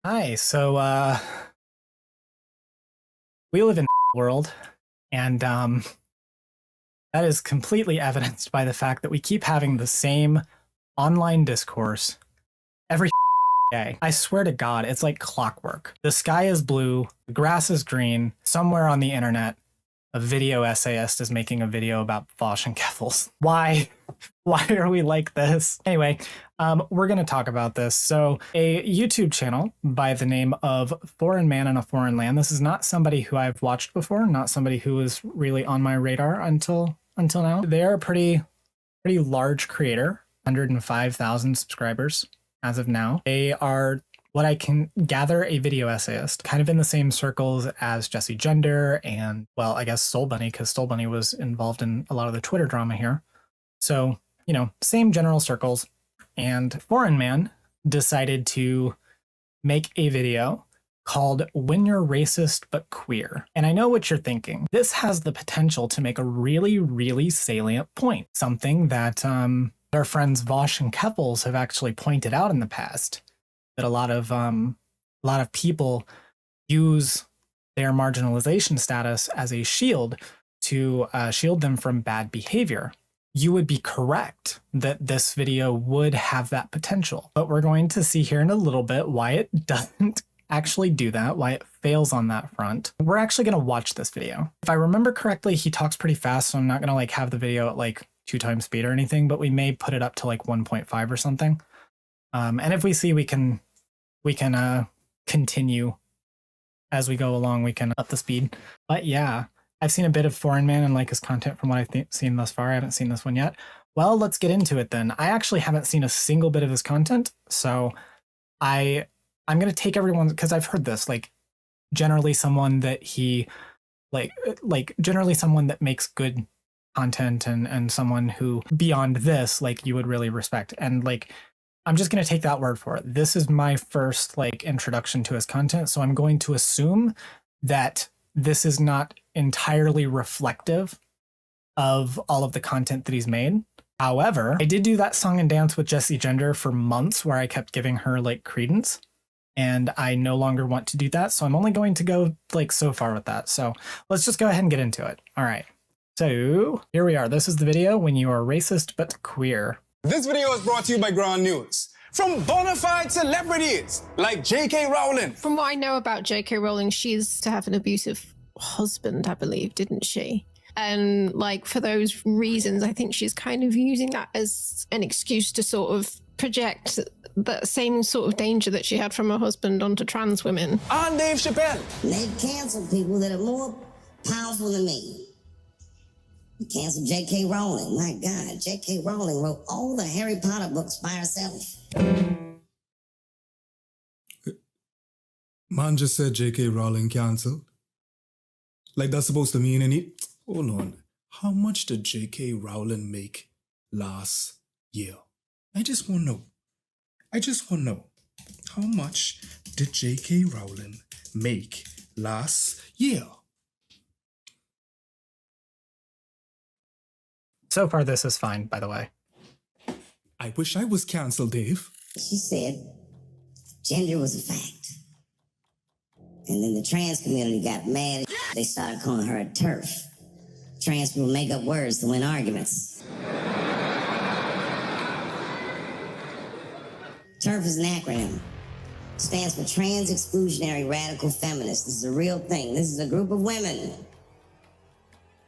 Hi, we live in world, and that is completely evidenced by the fact that we keep having the same online discourse every day. I swear to God, it's like clockwork. The sky is blue, the grass is green. Somewhere on the internet, a video essayist is making a video about Fauschenkeffels. Why? Why are we like this? Anyway, we're going to talk about this. So a YouTube channel by the name of Foreign Man in a Foreign Land. This is not somebody who I've watched before, not somebody who was really on my radar until now. They are a pretty large creator, 105,000 subscribers as of now. They are, what I can gather, a video essayist, kind of in the same circles as Jessie Gender and, well, I guess Soul Bunny, because Soul Bunny was involved in a lot of the Twitter drama here. So, you know, same general circles. And Foreign Man decided to make a video called When You're Racist But Queer. And I know what you're thinking. This has the potential to make a really salient point. Something that our friends Vosh and Keppels have actually pointed out in the past. That a lot of people use their marginalization status as a shield to shield them from bad behavior. You would be correct that this video would have that potential, but we're going to see here in a little bit why it doesn't actually do that, why it fails on that front. We're actually going to watch this video. If I remember correctly, he talks pretty fast, so I'm not going to have the video at 2x speed or anything, but we may put it up to 1.5 or something. And if we see we can continue as we go along, we can up the speed. But yeah, I've seen a bit of Foreign Man and his content from what I've seen thus far. I haven't seen this one yet. Well, let's get into it then. I actually haven't seen a single bit of his content, so I'm going to take everyone, because I've heard this, generally someone that he, generally someone that makes good content and someone who beyond this, you would really respect. And I'm just going to take that word for it. This is my first introduction to his content, so I'm going to assume that this is not entirely reflective of all of the content that he's made. However, I did do that song and dance with Jessie Gender for months where I kept giving her credence, and I no longer want to do that. So I'm only going to go so far with that. So let's just go ahead and get into it. All right. So here we are. This is the video When You Are Racist But Queer. This video is brought to you by Ground News. From bona fide celebrities like J.K. Rowling. From what I know about J.K. Rowling, she used to have an abusive husband, I believe, didn't she? And for those reasons, I think she's kind of using that as an excuse to sort of project that same sort of danger that she had from her husband onto trans women. And Dave Chappelle. They've canceled people that are more powerful than me. Cancel J.K. Rowling. My God, J.K. Rowling wrote all the Harry Potter books by herself. Man just said J.K. Rowling canceled. That's supposed to mean any... Hold on. How much did J.K. Rowling make last year? I just want to know. How much did J.K. Rowling make last year? So far, this is fine, by the way. I wish I was canceled, Dave. She said gender was a fact. And then the trans community got mad. They started calling her a TERF. Trans people make up words to win arguments. TERF is an acronym. Stands for Trans Exclusionary Radical Feminists. This is a real thing. This is a group of women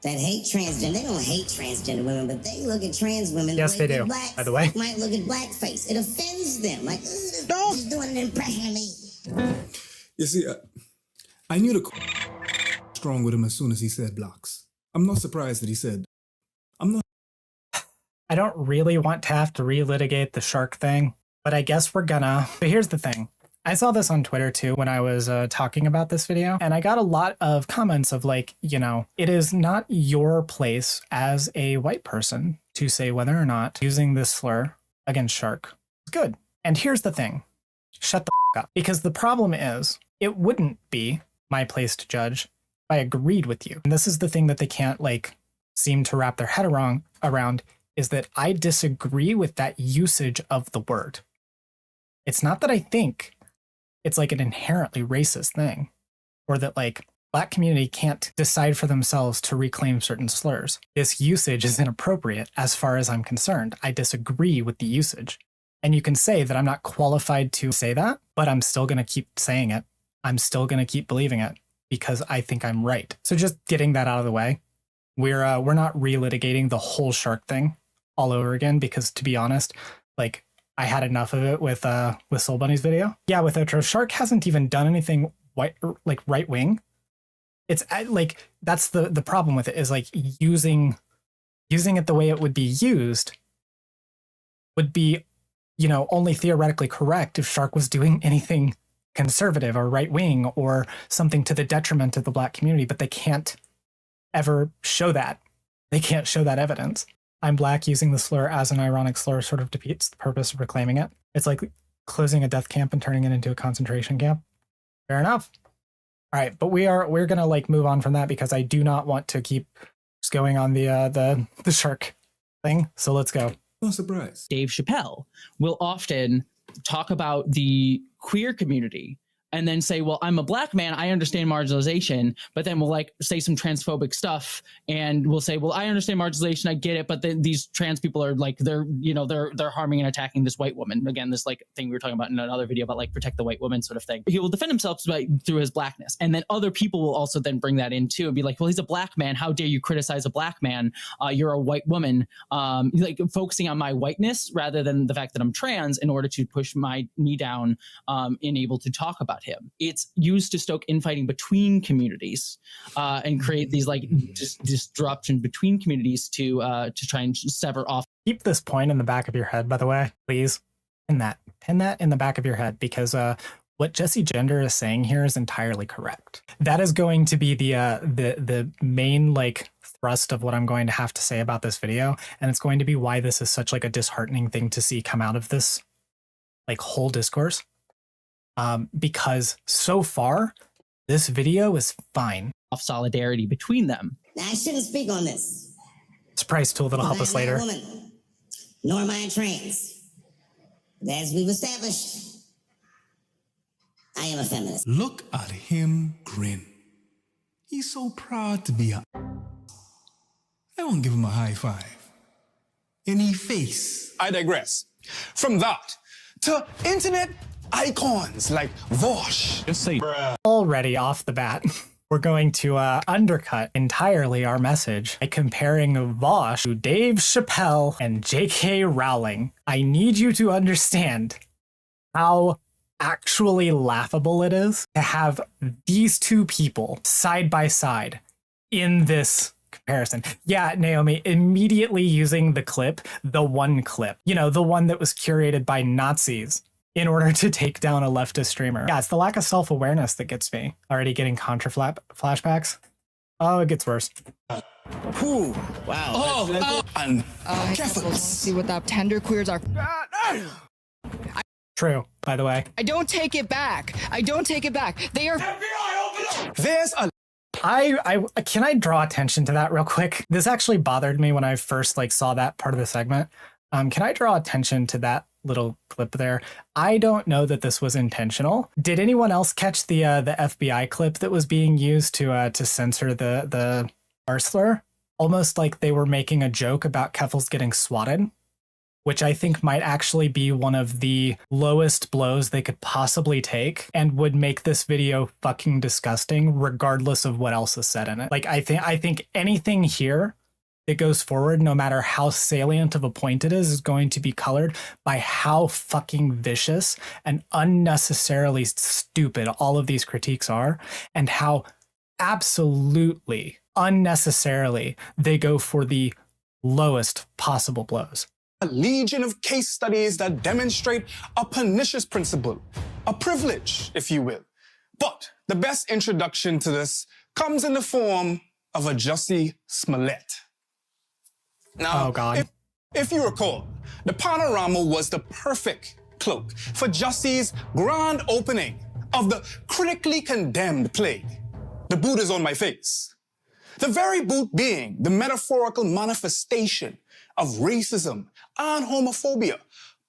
that hate transgender. They don't hate transgender women, but they look at trans women. Yes, they do. By the way, might look at blackface. It offends them. She's doing an impression of me. You see, I knew the strong with him as soon as he said blacks. I'm not surprised that he said, I don't really want to have to relitigate the shark thing, but I guess we're gonna. But here's the thing. I saw this on Twitter too when I was talking about this video, and I got a lot of comments of it is not your place as a white person to say whether or not using this slur against shark is good. And here's the thing. Shut the f up. Because the problem is, it wouldn't be my place to judge if I agreed with you. And this is the thing that they can't seem to wrap their head around is that I disagree with that usage of the word. It's not that I think it's like an inherently racist thing, or that like Black community can't decide for themselves to reclaim certain slurs. This usage is inappropriate as far as I'm concerned. I disagree with the usage. And you can say that I'm not qualified to say that, but I'm still going to keep saying it. I'm still going to keep believing it because I think I'm right. So just getting that out of the way, we're not relitigating the whole shark thing all over again, because to be honest, like I had enough of it with Soul Bunny's video. Yeah, with Outro, Shark hasn't even done anything like right wing. It's like that's the problem with it, is like using it the way it would be used would be, you know, only theoretically correct if Shark was doing anything conservative or right wing or something to the detriment of the Black community, but they can't ever show that. They can't show that evidence. I'm Black using the slur as an ironic slur sort of defeats the purpose of reclaiming it. It's like closing a death camp and turning it into a concentration camp. Fair enough. All right, but we're gonna like move on from that because I do not want to keep just going on the shark thing. So let's go. No surprise. Dave Chappelle will often talk about the queer community and then say, well, I'm a Black man, I understand marginalization, but then we'll like say some transphobic stuff and we'll say, well, I understand marginalization, I get it, but then these trans people are like, they're harming and attacking this white woman. Again, this like thing we were talking about in another video about like protect the white woman sort of thing. He will defend himself through his Blackness. And then other people will also then bring that in too and be like, well, he's a Black man, how dare you criticize a Black man? You're a white woman. Like focusing on my whiteness rather than the fact that I'm trans in order to push me down and able to talk about him. It's used to stoke infighting between communities and create these like disruption between communities to try and sever off. Keep this point in the back of your head, by the way, please. Pin that in the back of your head, because what Jesse Gender is saying here is entirely correct. That is going to be the main like thrust of what I'm going to have to say about this video, and it's going to be why this is such like a disheartening thing to see come out of this like whole discourse. Because so far, this video is fine. Off solidarity between them. Now, I shouldn't speak on this. Surprise tool that'll help us later. I'm not a woman, nor am I trans. But as we've established, I am a feminist. Look at him grin. He's so proud to be a... I won't give him a high five. Any face. I digress. From that to internet icons like Vosh. Just say bruh. Already off the bat, we're going to undercut entirely our message by comparing Vosh to Dave Chappelle and J.K. Rowling. I need you to understand how actually laughable it is to have these two people side by side in this comparison. Yeah, Naomi, immediately using the clip, the one clip, you know, the one that was curated by Nazis in order to take down a leftist streamer. Yeah, it's the lack of self-awareness that gets me. Already getting contra flashbacks. Oh, it gets worse. Whew. Wow. And careful. See what that tender queers are. True, by the way. I don't take it back. I don't take it back. They are. There's a... I can I draw attention to that real quick? This actually bothered me when I first like saw that part of the segment. Can I draw attention to that little clip there? I don't know that this was intentional. Did anyone else catch the FBI clip that was being used to censor the R slur? Almost like they were making a joke about Keffels getting swatted, which I think might actually be one of the lowest blows they could possibly take and would make this video fucking disgusting regardless of what else is said in it. Like I think anything here that goes forward, no matter how salient of a point it is going to be colored by how fucking vicious and unnecessarily stupid all of these critiques are, and how absolutely unnecessarily they go for the lowest possible blows. A legion of case studies that demonstrate a pernicious principle, a privilege, if you will. But the best introduction to this comes in the form of a Jussie Smollett. Now, oh God. If you recall, the panorama was the perfect cloak for Jussie's grand opening of the critically condemned play, The Boot is on My Face. The very boot being the metaphorical manifestation of racism and homophobia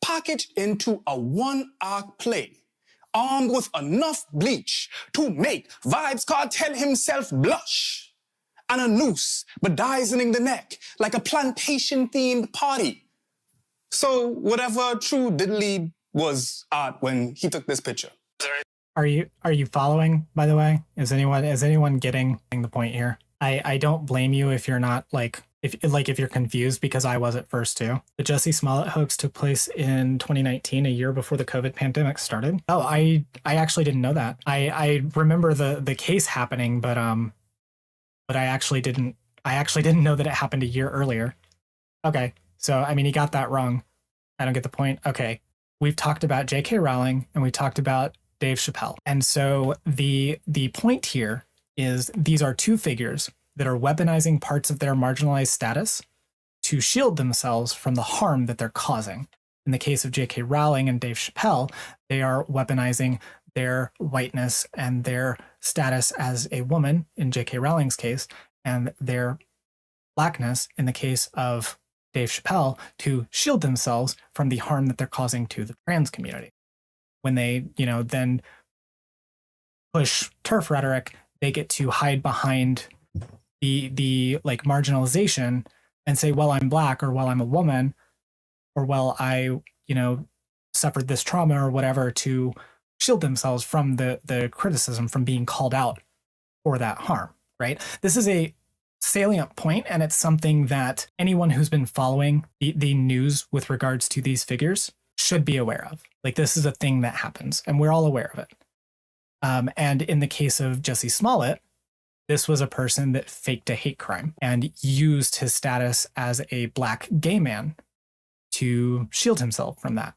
packaged into a one-act play armed with enough bleach to make Vibes Cartel himself blush, and a noose bedizening the neck like a plantation-themed party. So whatever true diddly was art when he took this picture. Are you following, by the way? Is anyone getting the point here? I don't blame you if you're not if you're confused, because I was at first too. The Jussie Smollett hoax took place in 2019, a year before the COVID pandemic started. Oh, I actually didn't know that. I remember the case happening, but I actually didn't know that it happened a year earlier. Okay. So I mean, he got that wrong. I don't get the point. Okay. We've talked about J.K. Rowling and we talked about Dave Chappelle. And so the point here is these are two figures that are weaponizing parts of their marginalized status to shield themselves from the harm that they're causing. In the case of J.K. Rowling and Dave Chappelle, they are weaponizing their whiteness and their status as a woman, in J.K. Rowling's case, and their blackness, in the case of Dave Chappelle, to shield themselves from the harm that they're causing to the trans community. When they, then push TERF rhetoric, they get to hide behind the like marginalization and say, well, I'm black, or well, I'm a woman, or well, I, suffered this trauma or whatever, to shield themselves from the criticism, from being called out for that harm, right? This is a salient point, and it's something that anyone who's been following the news with regards to these figures should be aware of. Like, this is a thing that happens, and we're all aware of it. And in the case of Jussie Smollett, this was a person that faked a hate crime and used his status as a black gay man to shield himself from that,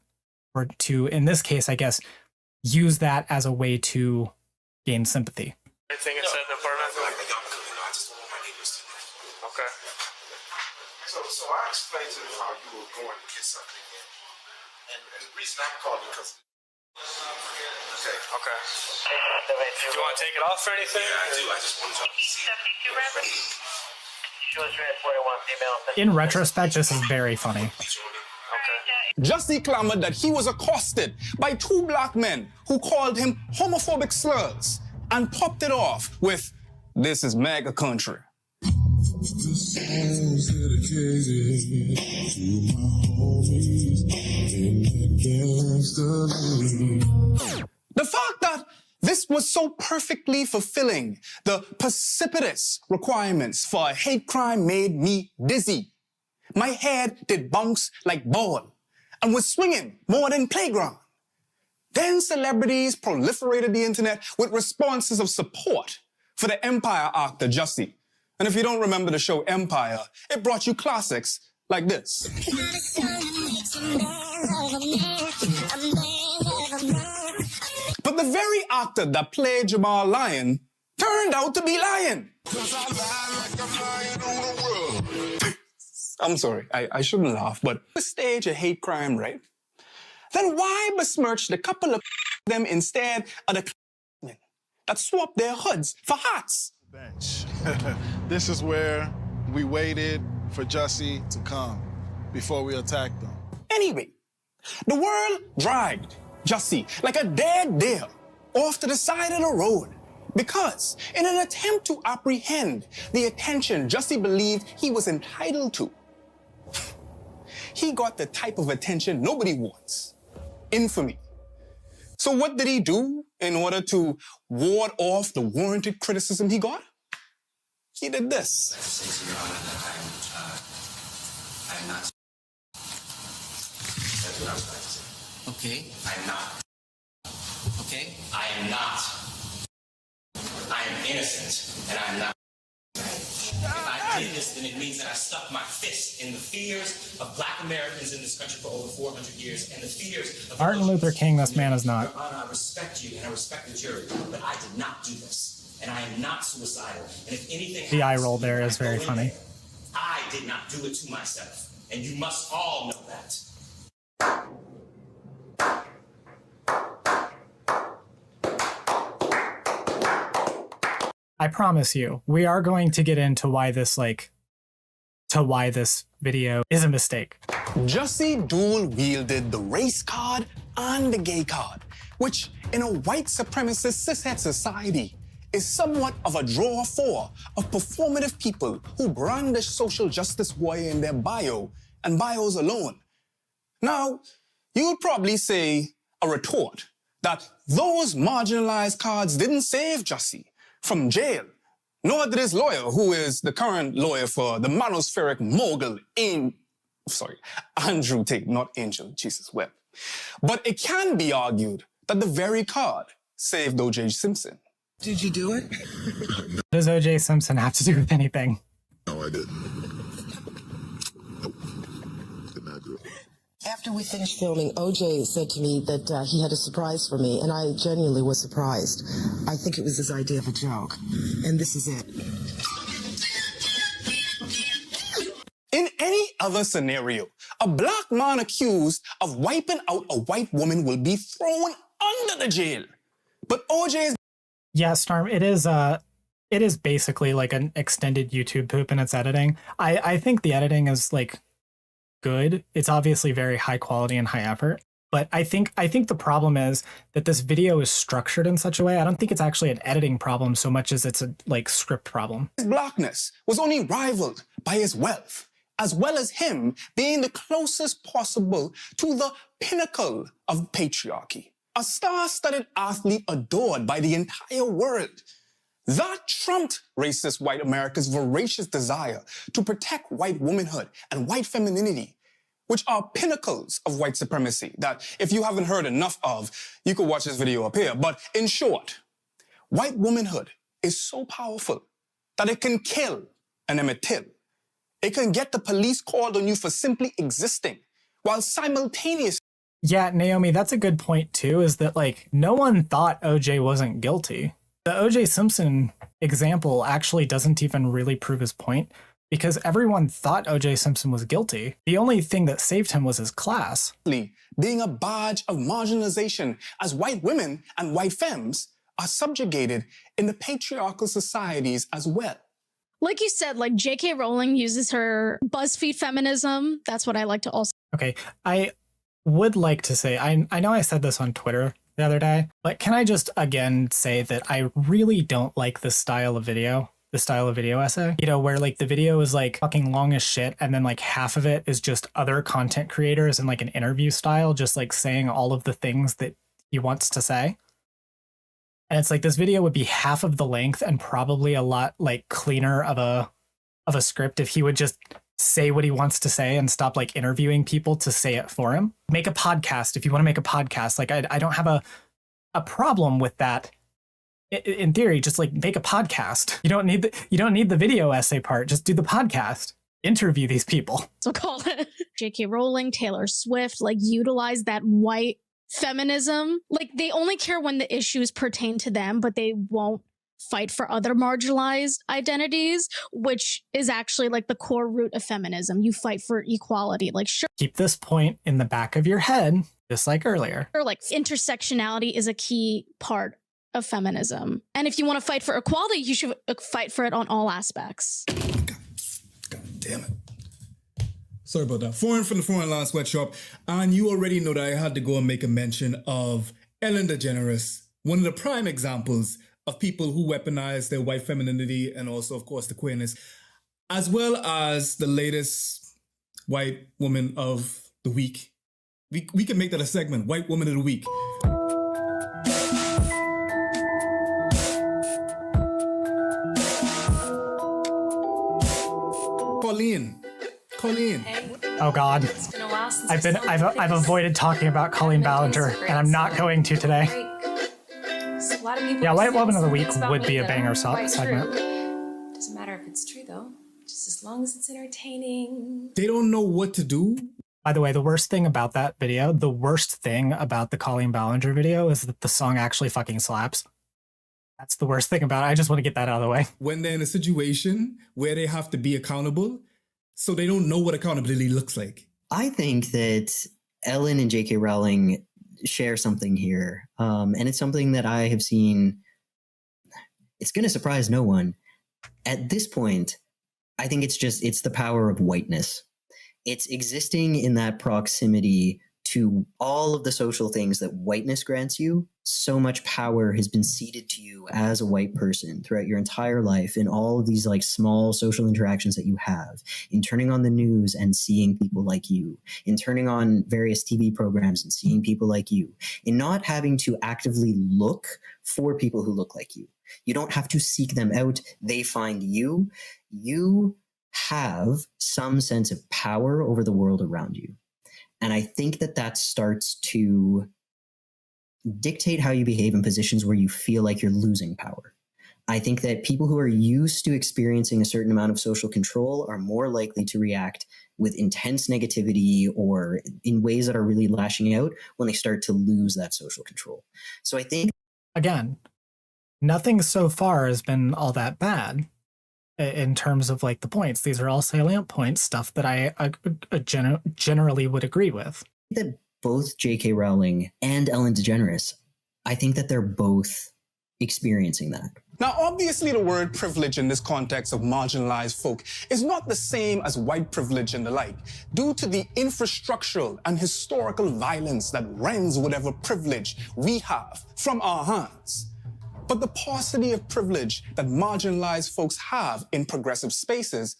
or to, in this case, I guess, use that as a way to gain sympathy. Everything inside the apartment? Okay. So I explained to them how you were going to get something in. And the reason I'm calling because... Okay. Do you want to take it off or anything? Yeah, I do. I just want to see. In retrospect, this is very funny. Okay. Jussie clamored that he was accosted by two black men who called him homophobic slurs and topped it off with, "This is MAGA country." The fact that this was so perfectly fulfilling the precipitous requirements for a hate crime made me dizzy. My head did bounce like ball and was swinging more than playground. Then celebrities proliferated the internet with responses of support for the Empire actor Jussie. And if you don't remember the show Empire, it brought you classics like this. But the very actor that played Jamal Lyon turned out to be lying. I'm sorry, I shouldn't laugh, but to stage a hate crime, right? Then why besmirch the couple of them instead of the men that swapped their hoods for hats? Bench. This is where we waited for Jussie to come before we attacked them. Anyway, the world dragged Jussie like a dead deer off to the side of the road because in an attempt to apprehend the attention Jussie believed he was entitled to, he got the type of attention nobody wants: infamy. So what did he do in order to ward off the warranted criticism he got? He did this. I'm not. That's what I was trying to say. Okay. I'm not. Okay? I am not. I am innocent, and I'm not. If I did this, then it means that I stuck my fist in the fears of Black Americans in this country for over 400 years, and the fears of Martin Luther King, this man is not. Your Honor, I respect you, and I respect the jury, but I did not do this, and I am not suicidal. And if anything, The eye roll there is very funny. I did not do it to myself, and you must all know that. I promise you, we are going to get into why this video is a mistake. Jussie dual-wielded the race card and the gay card, which in a white supremacist cishet society is somewhat of a draw for of performative people who brandish social justice warrior in their bio and bios alone. Now, you'd probably say a retort that those marginalized cards didn't save Jussie from jail, nor did his lawyer, who is the current lawyer for the monospheric mogul Andrew Tate, not Angel, Jesus Webb. But it can be argued that the very card saved O.J. Simpson. Did you do it? What does O.J. Simpson have to do with anything? No, I didn't. Nope. Did not do it. After we finished filming, OJ said to me that he had a surprise for me, and I genuinely was surprised. I think it was his idea of a joke, and this is it. In any other scenario, a black man accused of wiping out a white woman will be thrown under the jail. But OJ's... Yeah, Storm, it is basically like an extended YouTube poop in its editing. I think the editing is like good. It's obviously very high quality and high effort. But I think the problem is that this video is structured in such a way. I don't think it's actually an editing problem so much as it's a like script problem. His blackness was only rivaled by his wealth, as well as him being the closest possible to the pinnacle of patriarchy. A star-studded athlete adored by the entire world. That trumped racist white America's voracious desire to protect white womanhood and white femininity, which are pinnacles of white supremacy that if you haven't heard enough of, you could watch this video up here. But in short, white womanhood is so powerful that it can kill an Emmett Till. It can get the police called on you for simply existing, while simultaneously... Yeah, Naomi, that's a good point too, is that like no one thought OJ wasn't guilty. The OJ Simpson example actually doesn't even really prove his point because everyone thought OJ Simpson was guilty. The only thing that saved him was his class. Being a badge of marginalization as white women and white femmes are subjugated in the patriarchal societies as well. Like you said, like J.K. Rowling uses her BuzzFeed feminism. That's what I like to also... Okay, I would like to say, I know I said this on Twitter the other day, but can I just again say that I really don't like this style of video, the style of video essay, you know, where like the video is like fucking long as shit and then like half of it is just other content creators in like an interview style, just like saying all of the things that he wants to say. And it's like this video would be half of the length and probably a lot like cleaner of a script if he would just say what he wants to say and stop like interviewing people to say it for him. Make a podcast if you want to make a podcast. Like I don't have a problem with that. In theory, just like make a podcast. You don't need the video essay part. Just do the podcast. Interview these people. So call it J.K. Rowling, Taylor Swift, like utilize that white feminism. Like they only care when the issues pertain to them, but they won't fight for other marginalized identities, which is actually like the core root of feminism. You fight for equality. Like sure, keep this point in the back of your head, just like earlier. Or like intersectionality is a key part of feminism. And if you want to fight for equality, you should fight for it on all aspects. God damn it. Sorry about that. Foreign from the Foreign Land Sweatshop. And you already know that I had to go and make a mention of Ellen DeGeneres, one of the prime examples of people who weaponize their white femininity and also, of course, the queerness, as well as the latest white woman of the week. We can make that a segment, White Woman of the Week. Colleen. Hey. Oh God. It's been a while since I've avoided talking about Colleen Ballinger, and I'm not going to today. A lot of people Yeah, White Woman of the Week things about would me be a that banger aren't quite segment. true. Doesn't matter if it's true though, just as long as it's entertaining. They don't know what to do. By the way, the worst thing about that video, the worst thing about the Colleen Ballinger video is that the song actually fucking slaps. That's the worst thing about it. I just want to get that out of the way. When they're in a situation where they have to be accountable, so they don't know what accountability looks like. I think that Ellen and J.K. Rowling share something here. And it's something that I have seen. It's going to surprise no one. At this point, I think it's the power of whiteness. It's existing in that proximity to all of the social things that whiteness grants you, so much power has been ceded to you as a white person throughout your entire life in all of these like small social interactions that you have, in turning on the news and seeing people like you, in turning on various TV programs and seeing people like you, in not having to actively look for people who look like you. You don't have to seek them out. They find you. You have some sense of power over the world around you. And I think that that starts to dictate how you behave in positions where you feel like you're losing power. I think that people who are used to experiencing a certain amount of social control are more likely to react with intense negativity or in ways that are really lashing out when they start to lose that social control. So I think, again, nothing so far has been all that bad in terms of like the points. These are all salient points, stuff that I generally would agree with. That both J.K. Rowling and Ellen DeGeneres, I think that they're both experiencing that. Now, obviously, the word privilege in this context of marginalized folk is not the same as white privilege and the like, due to the infrastructural and historical violence that rends whatever privilege we have from our hands. But the paucity of privilege that marginalized folks have in progressive spaces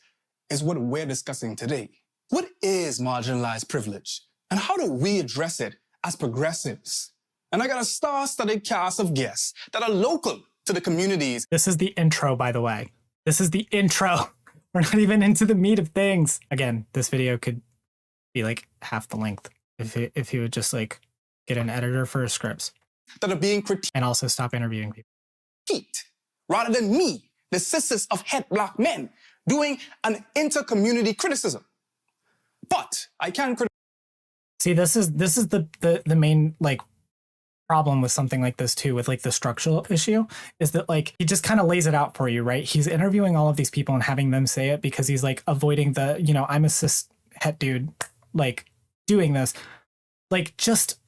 is what we're discussing today. What is marginalized privilege? And how do we address it as progressives? And I got a star-studded cast of guests that are local to the communities. This is the intro, by the way. This is the intro. We're not even into the meat of things. Again, this video could be like half the length if he would just like get an editor for his scripts. That are being critiqued. And also stop interviewing people. Rather than me, the sisters of het black men, doing an inter-community criticism. But I can criticize. See, this is the main like problem with something like this too, with like the structural issue, is that like he just kind of lays it out for you, right? He's interviewing all of these people and having them say it because he's like avoiding the, you know, I'm a cis het dude, like doing this. Like, just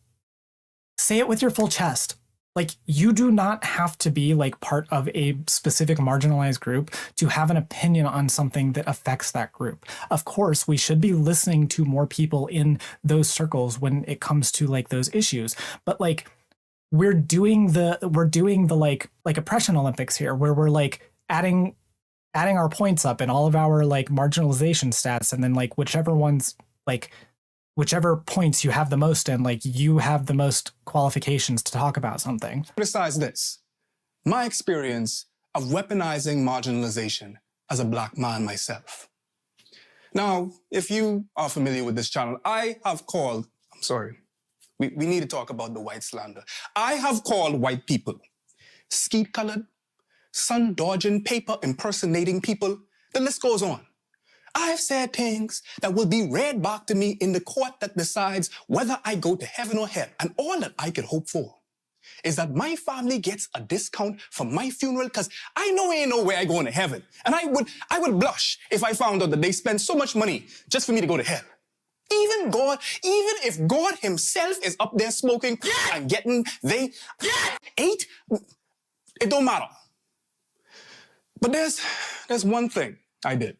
say it with your full chest. Like, you do not have to be like part of a specific marginalized group to have an opinion on something that affects that group. Of course, we should be listening to more people in those circles when it comes to like those issues. But like, we're doing the like oppression Olympics here, where we're like adding our points up and all of our like marginalization stats, and then like whichever points you have the most in, like you have the most qualifications to talk about something. Criticize this. My experience of weaponizing marginalization as a black man myself. Now, if you are familiar with this channel, I have called, I'm sorry, we need to talk about the white slander. I have called white people skeet-colored, sun-dodging, paper impersonating people. The list goes on. I've said things that will be read back to me in the court that decides whether I go to heaven or hell. And all that I could hope for is that my family gets a discount for my funeral, because I know ain't no way I going to heaven. And I would blush if I found out that they spend so much money just for me to go to hell. Even if God himself is up there smoking and getting ate, it don't matter. But there's one thing I did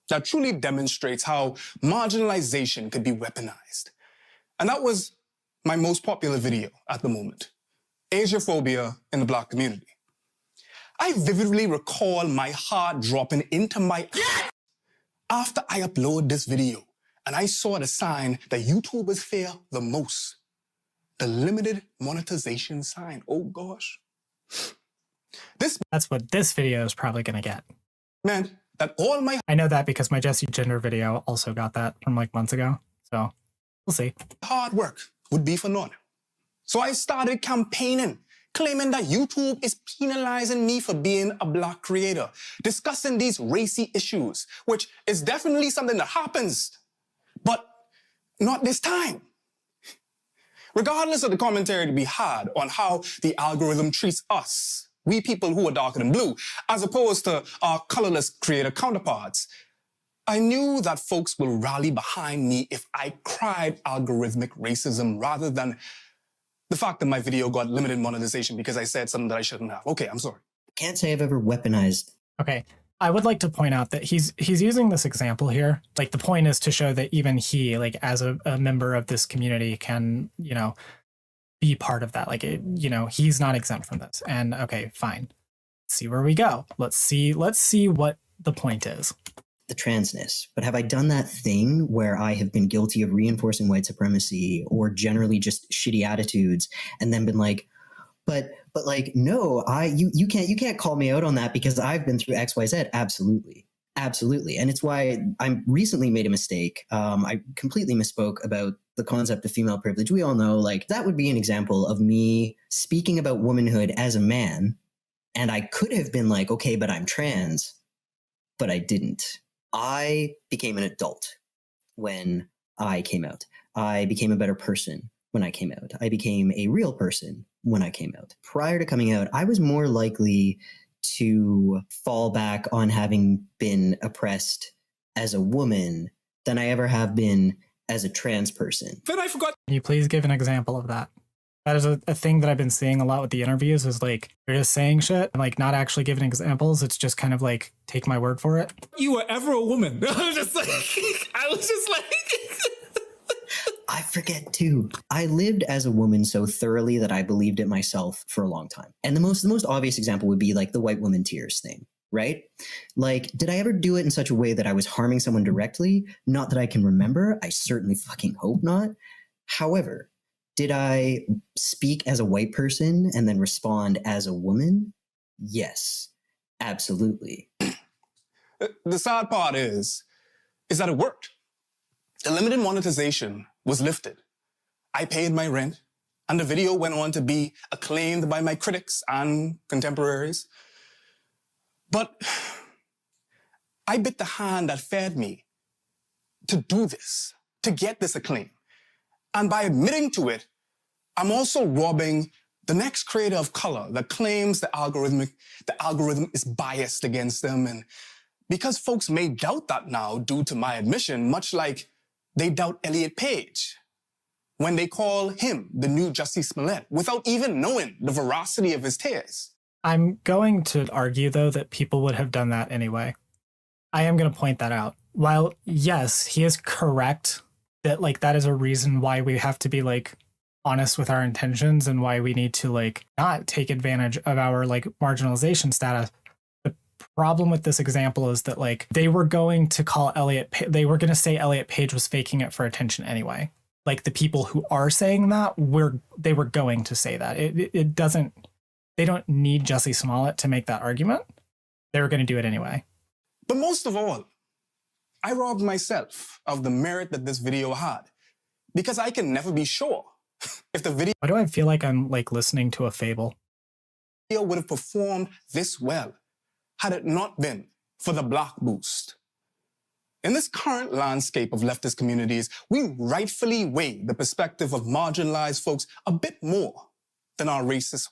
that truly demonstrates how marginalization could be weaponized. And that was my most popular video at the moment, Asiaphobia in the black community. I vividly recall my heart dropping into my after I uploaded this video, and I saw the sign that YouTubers fear the most, the limited monetization sign. Oh gosh. That's what this video is probably gonna get. Man, that all my... I know that because my Jesse Gender video also got that from like months ago. So we'll see. Hard work would be for naught. So I started campaigning, claiming that YouTube is penalizing me for being a black creator, discussing these racy issues, which is definitely something that happens, but not this time. Regardless of the commentary to be had on how the algorithm treats us, we people who are darker than blue, as opposed to our colorless creator counterparts, I knew that folks will rally behind me if I cried algorithmic racism rather than the fact that my video got limited monetization because I said something that I shouldn't have. Okay, I'm sorry. Can't say I've ever weaponized. Okay, I would like to point out that he's using this example here. Like the point is to show that even he, like as a member of this community, can, you know, be part of that. Like, you know, he's not exempt from this. And okay, fine. Let's see where we go. Let's see what the point is. The transness. But have I done that thing where I have been guilty of reinforcing white supremacy or generally just shitty attitudes and then been like, but like, no, you can't call me out on that because I've been through XYZ. Absolutely. And it's why I recently made a mistake. I completely misspoke about the concept of female privilege. We all know, like, that would be an example of me speaking about womanhood as a man. And I could have been like, okay, but I'm trans, but I didn't. I became an adult when I came out. I became a better person when I came out. I became a real person when I came out. Prior to coming out, I was more likely to fall back on having been oppressed as a woman than I ever have been as a trans person. Then I forgot. Can you please give an example of that? That is a thing that I've been seeing a lot with the interviews is like, you're just saying shit and like not actually giving examples. It's just kind of like, take my word for it. You were ever a woman. I was just like, I forget too. I lived as a woman so thoroughly that I believed it myself for a long time. And the most obvious example would be like the white woman tears thing, right? Like, did I ever do it in such a way that I was harming someone directly? Not that I can remember. I certainly fucking hope not. However, did I speak as a white person and then respond as a woman? Yes, absolutely. The sad part is that it worked. The limited monetization was lifted. I paid my rent, and the video went on to be acclaimed by my critics and contemporaries. But I bit the hand that fed me to do this, to get this acclaim. And by admitting to it, I'm also robbing the next creator of color that claims the algorithm is biased against them. And because folks may doubt that now due to my admission, much like they doubt Elliot Page when they call him the new Jussie Smollett without even knowing the veracity of his tears. I'm going to argue, though, that people would have done that anyway. I am going to point that out. While, yes, he is correct that, like, that is a reason why we have to be, like, honest with our intentions and why we need to, like, not take advantage of our, like, marginalization status. The problem with this example is that, like, they were going to call they were going to say Elliot Page was faking it for attention anyway. Like, the people who are saying that, they were going to say that. It doesn't, they don't need Jussie Smollett to make that argument. They were going to do it anyway. But most of all, I robbed myself of the merit that this video had because I can never be sure if the video... Why do I feel like I'm, like, listening to a fable? Would have performed this well had it not been for the block boost. In this current landscape of leftist communities, we rightfully weigh the perspective of marginalized folks a bit more than our racist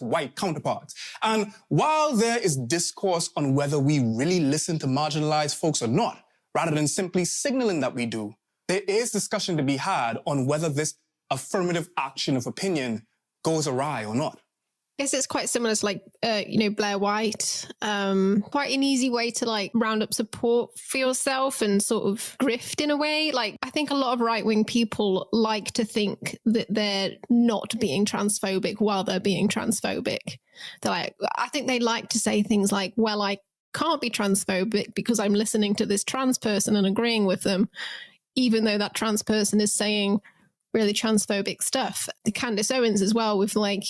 white counterparts. And while there is discourse on whether we really listen to marginalized folks or not, rather than simply signaling that we do, there is discussion to be had on whether this affirmative action of opinion goes awry or not. I guess it's quite similar to, like, Blair White. Quite an easy way to, like, round up support for yourself and sort of grift in a way. Like, I think a lot of right-wing people like to think that they're not being transphobic while they're being transphobic. They're like, I think they like to say things like, well, I can't be transphobic because I'm listening to this trans person and agreeing with them, even though that trans person is saying really transphobic stuff. Candace Owens as well with, like,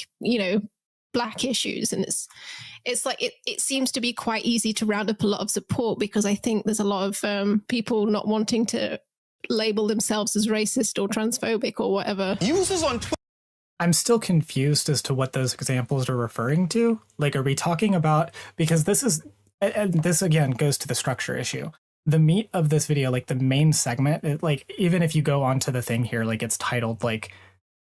Black issues, and it's like it seems to be quite easy to round up a lot of support because I think there's a lot of people not wanting to label themselves as racist or transphobic or whatever. Users on Twitter. I'm still confused as to what those examples are referring to. Like, are we talking about, because this is, and this again goes to the structure issue. The meat of this video, like the main segment, like even if you go onto the thing here, like it's titled like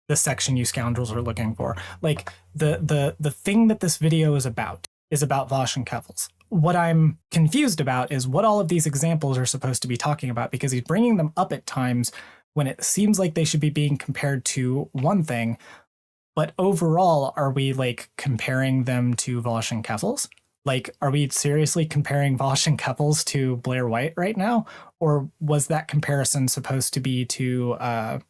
the section you scoundrels are looking for. Like the thing that this video is about Vosh and Kevels. What I'm confused about is what all of these examples are supposed to be talking about, because he's bringing them up at times when it seems like they should be being compared to one thing. But overall, are we, like, comparing them to Vosh and Kevels? Like, are we seriously comparing Vosh and Couples to Blair White right now? Or was that comparison supposed to be to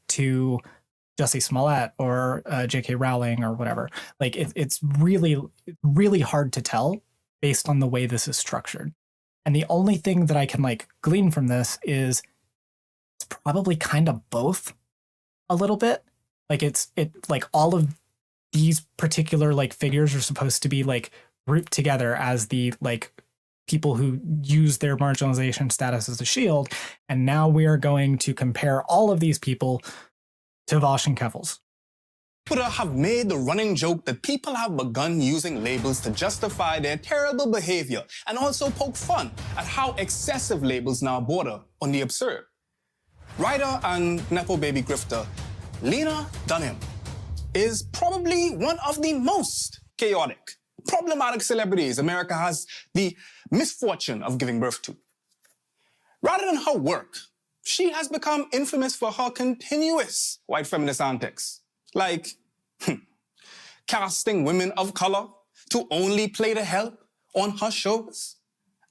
Jussie Smollett or J.K. Rowling or whatever? Like, it's really, really hard to tell based on the way this is structured. And the only thing that I can like glean from this is it's probably kind of both a little bit. Like it like all of these particular like figures are supposed to be like grouped together as the like people who use their marginalization status as a shield. And now we are going to compare all of these people to Vosh and Keffels. Twitter have made the running joke that people have begun using labels to justify their terrible behavior and also poke fun at how excessive labels now border on the absurd. Writer and Nepo baby grifter Lena Dunham is probably one of the most chaotic, problematic celebrities America has the misfortune of giving birth to. Rather than her work, she has become infamous for her continuous white feminist antics. Like, casting women of color to only play the help on her shows.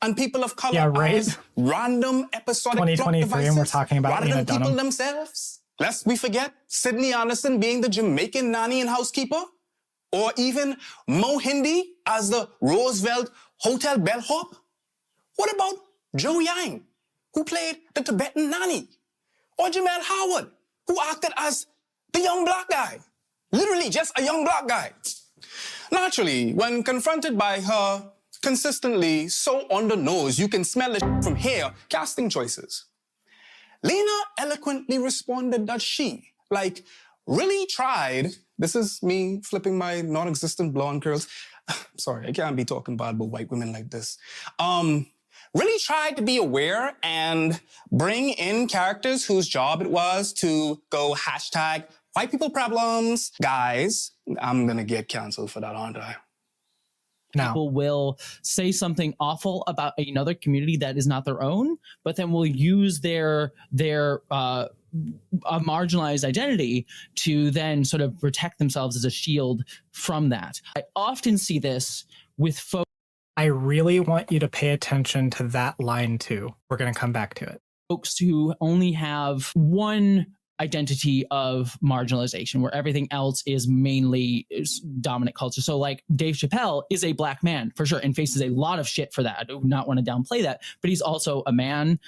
And people of color as random episodic 2023, and we're talking about rather Lena than people Dunham. themselves. Lest we forget Sydney Anderson being the Jamaican nanny and housekeeper. Or even Mo Hindi as the Roosevelt Hotel bellhop. What about Joe Yang, who played the Tibetan nanny? Or Jamel Howard, who acted as the young black guy. Literally just a young black guy. Naturally, when confronted by her consistently so on the nose you can smell it from here casting choices, Lena eloquently responded that she, like, really tried. This is me flipping my non-existent blonde curls. Sorry, I can't be talking bad about white women like this. Really tried to be aware and bring in characters whose job it was to go hashtag white people problems. Guys, I'm gonna get canceled for that, aren't I? People will say something awful about another community that is not their own, but then will use their a marginalized identity to then sort of protect themselves as a shield from that. I often see this with folks. I really want you to pay attention to that line too. We're going to come back to it. Folks who only have one identity of marginalization where everything else is mainly dominant culture. So like Dave Chappelle is a black man for sure and faces a lot of shit for that. I do not want to downplay that, but he's also a man.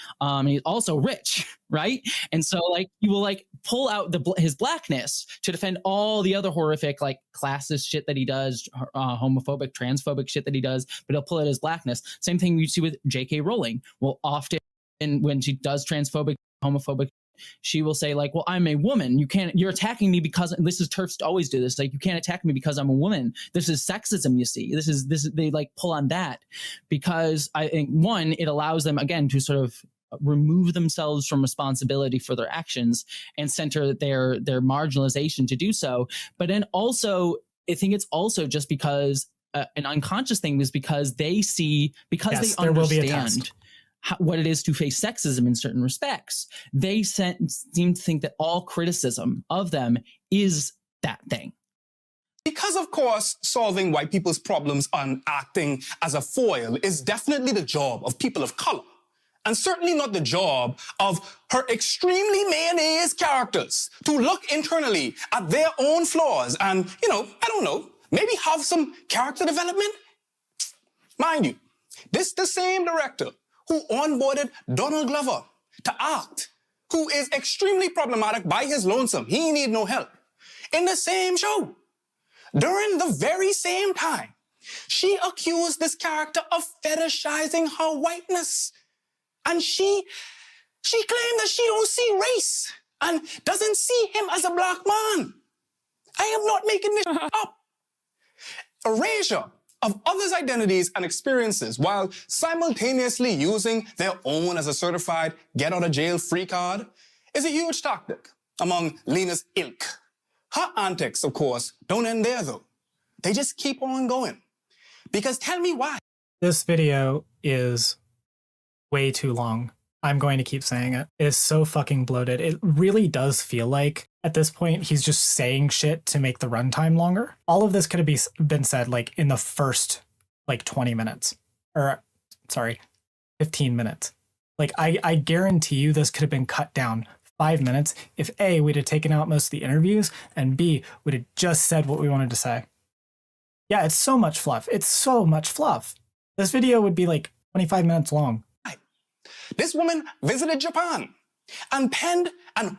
He's also rich, right? And so like you will like pull out his blackness to defend all the other horrific like classist shit that he does, homophobic, transphobic shit that he does, but he'll pull out his blackness. Same thing you see with J.K. Rowling. Well, often when she does transphobic, homophobic, she will say like, well, I'm a woman. You're attacking me because this is TERFs always do this. Like, you can't attack me because I'm a woman. This is sexism. You see, this is, they like pull on that because I think one, it allows them again to sort of remove themselves from responsibility for their actions and center their marginalization to do so. But then also, I think it's also just because an unconscious thing is because they see, because they understand what it is to face sexism in certain respects, they seem to think that all criticism of them is that thing. Because, of course, solving white people's problems and acting as a foil is definitely the job of people of color, and certainly not the job of her extremely mayonnaise characters to look internally at their own flaws and, I don't know, maybe have some character development. Mind you, this the same director who onboarded Donald Glover to act, who is extremely problematic by his lonesome. He need no help. In the same show, during the very same time, she accused this character of fetishizing her whiteness. And she claimed that she don't see race and doesn't see him as a black man. I am not making this up. Erasure of others' identities and experiences while simultaneously using their own as a certified get-out-of-jail-free card is a huge tactic among Lena's ilk. Her antics, of course, don't end there, though. They just keep on going. Because tell me why. This video is way too long. I'm going to keep saying it. It is so fucking bloated. It really does feel like at this point he's just saying shit to make the runtime longer. All of this could have been said like in the first like 20 minutes. Or, sorry, 15 minutes. Like, I guarantee you this could have been cut down 5 minutes if A, we'd have taken out most of the interviews, and B, we'd have just said what we wanted to say. Yeah, it's so much fluff. It's so much fluff. This video would be like 25 minutes long. This woman visited Japan and penned an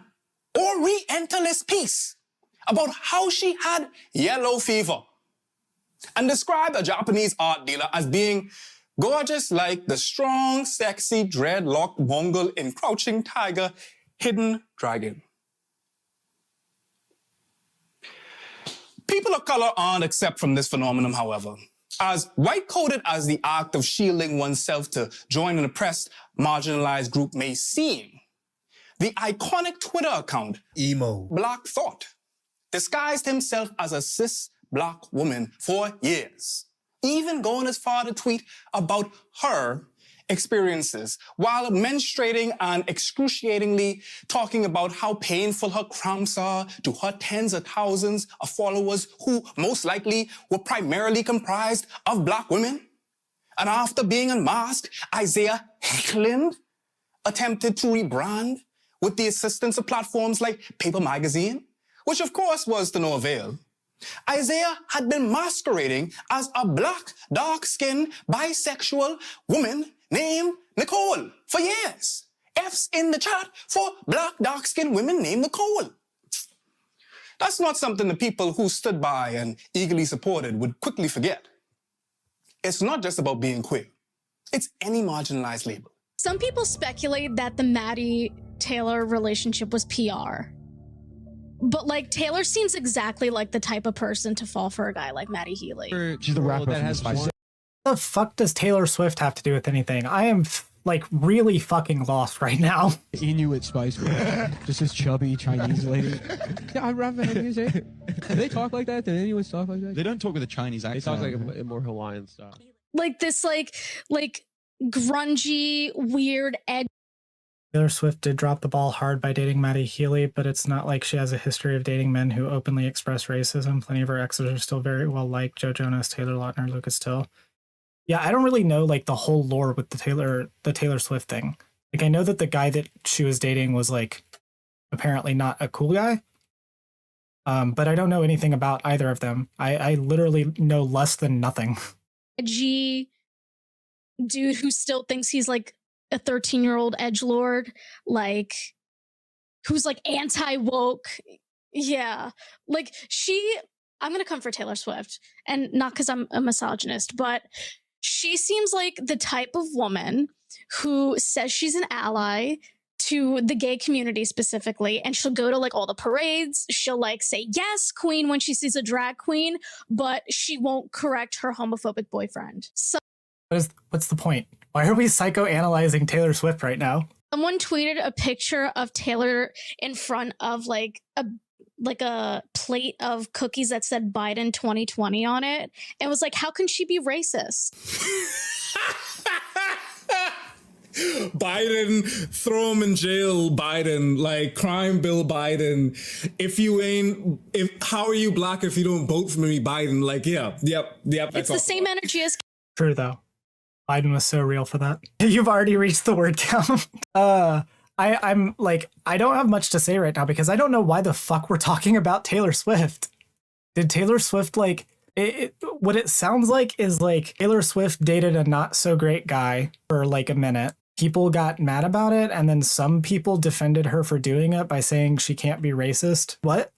Orientalist piece about how she had yellow fever and described a Japanese art dealer as being gorgeous like the strong, sexy, dreadlock Mongol in Crouching Tiger, Hidden Dragon. People of color aren't exempt from this phenomenon, however. As white-coded as the act of shielding oneself to join an oppressed, marginalized group may seem, the iconic Twitter account, Emo Black Thought, disguised himself as a cis black woman for years, even going as far to tweet about her experiences while menstruating and excruciatingly talking about how painful her cramps are to her tens of thousands of followers who most likely were primarily comprised of black women. And after being unmasked, Isaiah Heckland attempted to rebrand with the assistance of platforms like Paper Magazine, which of course was to no avail. Isaiah had been masquerading as a black, dark-skinned, bisexual woman named Nicole for years. F's in the chat for black, dark-skinned women named Nicole. That's not something the people who stood by and eagerly supported would quickly forget. It's not just about being queer. It's any marginalized label. Some people speculate that the Maddie Taylor relationship was PR. But like Taylor seems exactly like the type of person to fall for a guy like Maddie Healy. She's the rapper that has What the fuck does Taylor Swift have to do with anything? I am like really fucking lost right now. Inuit Spice Girl. Just this chubby Chinese lady. Yeah, I rap and music. Do they talk like that? Do Inuits talk like that? They don't talk with a Chinese accent. They talk like a more Hawaiian style. Like this like grungy, weird edge. Taylor Swift did drop the ball hard by dating Maddie Healy, but it's not like she has a history of dating men who openly express racism. Plenty of her exes are still very well liked. Joe Jonas, Taylor Lautner, Lucas Till. Yeah, I don't really know like the whole lore with the Taylor Swift thing. Like I know that the guy that she was dating was like apparently not a cool guy. But I don't know anything about either of them. I literally know less than nothing. Edgy dude who still thinks he's like a 13-year-old edgelord, like who's like anti-woke. Yeah, like I'm gonna come for Taylor Swift, and not because I'm a misogynist, but she seems like the type of woman who says she's an ally to the gay community specifically, and she'll go to like all the parades. She'll like say yes queen when she sees a drag queen, but she won't correct her homophobic boyfriend. So what's the point? Why are we psychoanalyzing Taylor Swift right now? someone tweeted a picture of Taylor in front of like a plate of cookies that said Biden 2020 on it, and was like, how can she be racist? Biden, throw him in jail, Biden, like crime bill Biden. How are you black if you don't vote for me, Biden? Like, yep. It's the same energy as True though. Biden was so real for that. You've already reached the word count. I'm like, I don't have much to say right now because I don't know why the fuck we're talking about Taylor Swift. Did Taylor Swift what it sounds like is like Taylor Swift dated a not so great guy for like a minute. People got mad about it, and then some people defended her for doing it by saying she can't be racist. What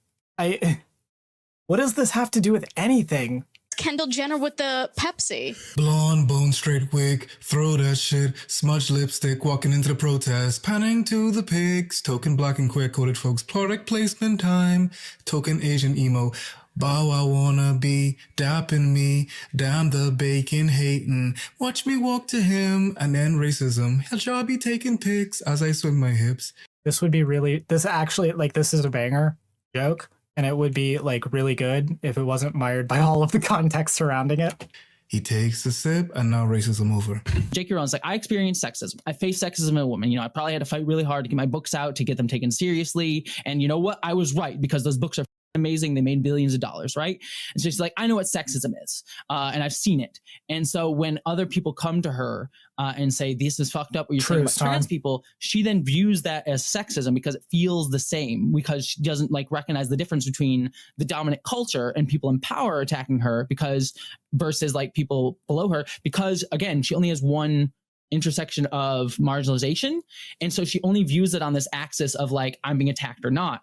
does this have to do with anything? Kendall Jenner with the Pepsi. Blonde, bone straight wig, throw that shit, smudged lipstick, walking into the protest, panning to the pigs, token black and queer coded folks, product placement time, token Asian emo. Bow, I wanna be dapping me, damn the bacon hating. Watch me walk to him and then racism. He'll be taking pics as I swing my hips. This is a banger joke, and it would be like really good if it wasn't mired by all of the context surrounding it. He takes a sip and now racism over. J.K. Rowling's like, I experienced sexism. I faced sexism as a woman. I probably had to fight really hard to get my books out, to get them taken seriously. And you know what? I was right, because those books are amazing. They made billions of dollars, right? And so she's like, I know what sexism is, and I've seen it. And so when other people come to her and say, this is fucked up what you're saying about trans people, she then views that as sexism because it feels the same, because she doesn't like recognize the difference between the dominant culture and people in power attacking her because versus like people below her, because again, she only has one intersection of marginalization. And so she only views it on this axis of like, I'm being attacked or not.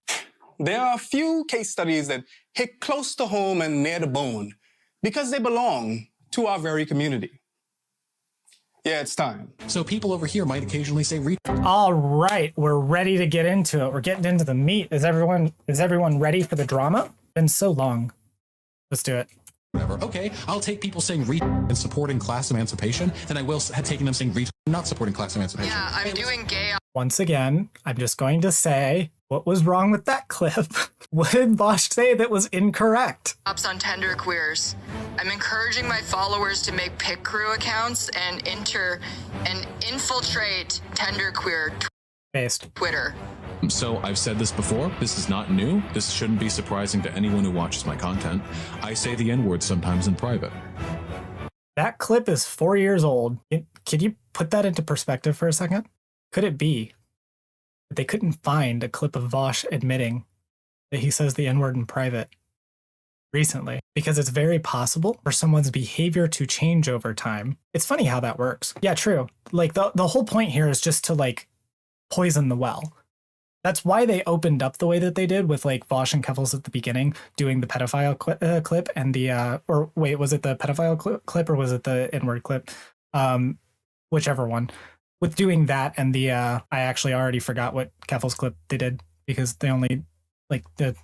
There are a few case studies that hit close to home and near the bone because they belong to our very community. Yeah, it's time. So people over here might occasionally say All right, we're ready to get into it. We're getting into the meat. Is everyone ready for the drama? Been so long. Let's do it. whatever. Okay, I'll take people saying and supporting class emancipation than I will taking them saying not supporting class emancipation. Yeah, I'm doing gay. Once again, I'm just going to say what was wrong with that clip. What did Bosch say that was incorrect? Ops on tender queers. I'm encouraging my followers to make pit crew accounts and infiltrate tender queer Twitter. So I've said this before, this is not new. This shouldn't be surprising to anyone who watches my content. I say the N-word sometimes in private. That clip is 4 years old. Can you put that into perspective for a second? Could it be that they couldn't find a clip of Vosh admitting that he says the N-word in private recently? Because it's very possible for someone's behavior to change over time. It's funny how that works. Yeah, true. Like the whole point here is just to like poison the well. That's why they opened up the way that they did with like Vosh and Keffels at the beginning doing the pedophile clip and the or wait, was it the pedophile clip or was it the N-word clip? Whichever one. With doing that and the I actually already forgot what Keffels clip they did because they only like the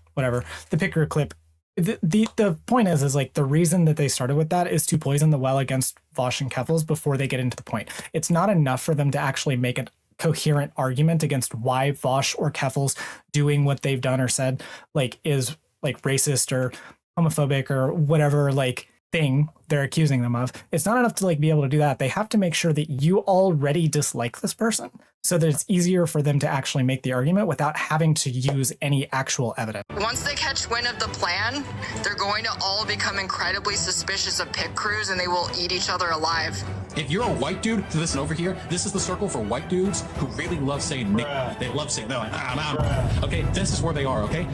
picker clip. The point is like the reason that they started with that is to poison the well against Vosh and Keffels before they get into the point. It's not enough for them to actually make a coherent argument against why Vosh or Keffels doing what they've done or said like is like racist or homophobic or whatever like thing they're accusing them of. It's not enough to like be able to do that. They have to make sure that you already dislike this person so that it's easier for them to actually make the argument without having to use any actual evidence. Once they catch wind of the plan, they're going to all become incredibly suspicious of pit crews and they will eat each other alive. If you're a white dude, listen over here, this is the circle for white dudes who really love saying nigga. They love saying, they're like, okay, this is where they are, okay?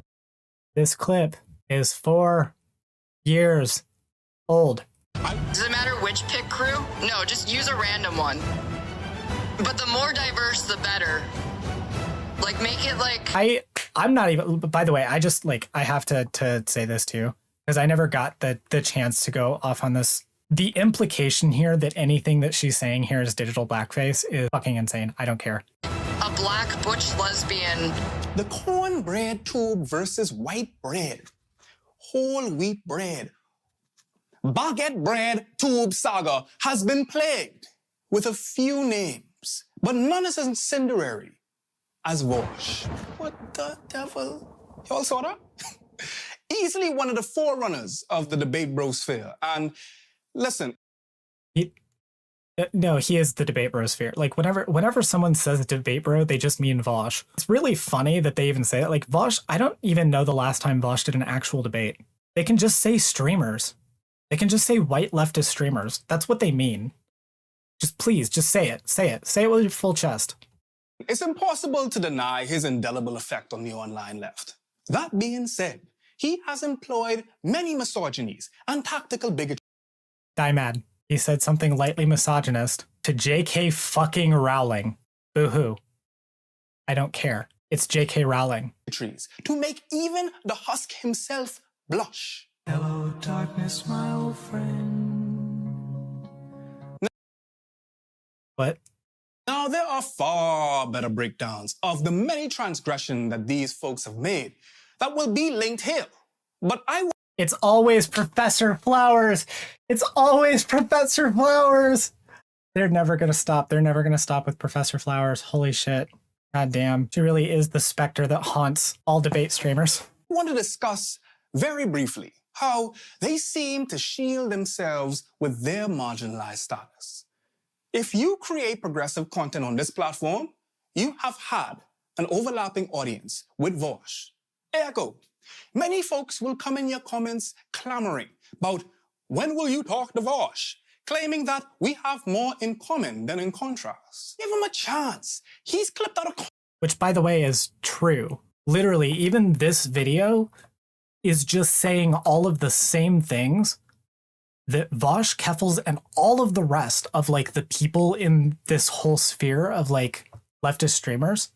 This clip is 4 years old. Does it matter which pit crew? No, just use a random one. But the more diverse, the better. Like, make it like... I'm not even... By the way, I just, like, I have to say this too, because I never got the chance to go off on this. The implication here that anything that she's saying here is digital blackface is fucking insane. I don't care. A black butch lesbian. The cornbread tube versus white bread. Whole wheat bread. Baguette bread tube saga has been plagued with a few names, but none as incendiary as Vosh. What the devil? Y'all saw that? Easily one of the forerunners of the debate brosphere. And listen. No, he is the debate brosphere. Like whenever someone says debate bro, they just mean Vosh. It's really funny that they even say it. Like Vosh, I don't even know the last time Vosh did an actual debate. They can just say streamers. They can just say white leftist streamers. That's what they mean. Please, just say it. Say it. Say it with your full chest. It's impossible to deny his indelible effect on the online left. That being said, he has employed many misogynies and tactical bigotry. Die mad. He said something lightly misogynist to J.K. fucking Rowling. Boo-hoo. I don't care. It's J.K. Rowling. To make even the husk himself blush. Hello, darkness, my old friend. What? Now, there are far better breakdowns of the many transgressions that these folks have made that will be linked here. But It's always Professor Flowers. It's always Professor Flowers. They're never going to stop. They're never going to stop with Professor Flowers. Holy shit. God damn. She really is the specter that haunts all debate streamers. I want to discuss very briefly how they seem to shield themselves with their marginalized status. If you create progressive content on this platform, you have had an overlapping audience with Vosh. Ergo, Many folks will come in your comments clamoring about when will you talk to Vosh, claiming that we have more in common than in contrast. Give him a chance. He's clipped out of... Which, by the way, is true. Literally, even this video is just saying all of the same things that Vosh, Keffels, and all of the rest of like the people in this whole sphere of like leftist streamers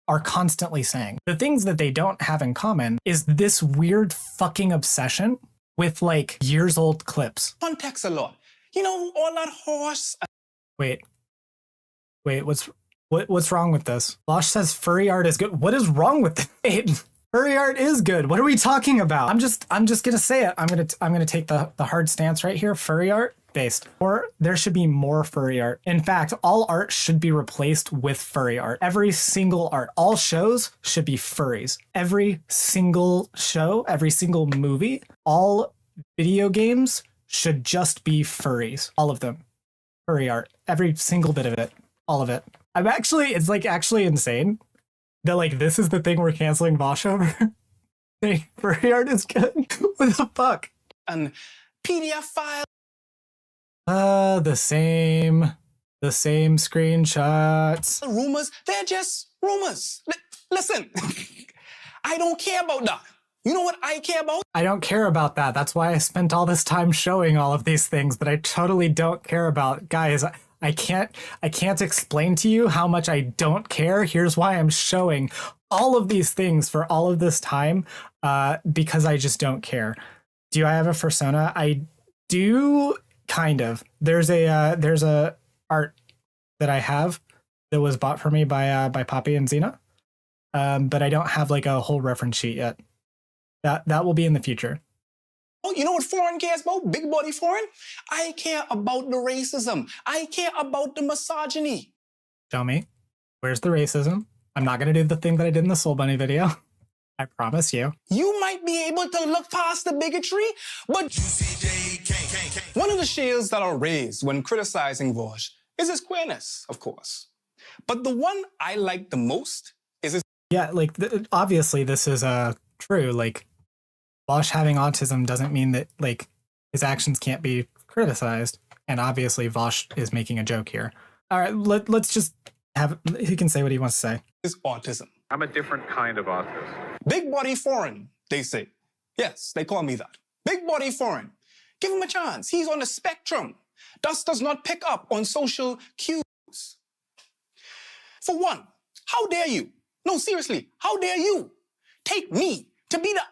are constantly saying. The things that they don't have in common is this weird fucking obsession with like years old clips. Context a lot. You know, all that horse... Wait, what's wrong with this? Vosh says furry art is good. What is wrong with this? Wait, furry art is good. What are we talking about? I'm just gonna say it. I'm gonna take the hard stance right here. Furry art based. Or there should be more furry art. In fact, all art should be replaced with furry art. Every single art, all shows should be furries. Every single show, every single movie, all video games should just be furries. All of them. Furry art. Every single bit of it. All of it. It's like actually insane that like this is the thing we're canceling Vosh over. Furry art is good. What the fuck? And PDF file. The same screenshots. Rumors, they're just rumors. Listen, I don't care about that. You know what I care about? I don't care about that. That's why I spent all this time showing all of these things that I totally don't care about. Guys, I can't explain to you how much I don't care. Here's why I'm showing all of these things for all of this time, because I just don't care. Do I have a persona? I do, kind of. There's a art that I have that was bought for me by Poppy and Xena, but I don't have like a whole reference sheet yet. That will be in the future. Oh, you know what foreign cares about? Big body foreign? I care about the racism. I care about the misogyny. Show me. Where's the racism? I'm not going to do the thing that I did in the Soul Bunny video. I promise you. You might be able to look past the bigotry, but one of the shields that are raised when criticizing Vosh is his queerness, of course. But the one I like the most is his... Yeah, like, obviously this is true. Like, Vosh having autism doesn't mean that, like, his actions can't be criticized. And obviously Vosh is making a joke here. All right, let's just have... He can say what he wants to say. His autism. I'm a different kind of autism. Big body foreign, they say. Yes, they call me that. Big body foreign. Give him a chance. He's on the spectrum. Thus does not pick up on social cues. For one, how dare you? No, seriously, how dare you take me to be the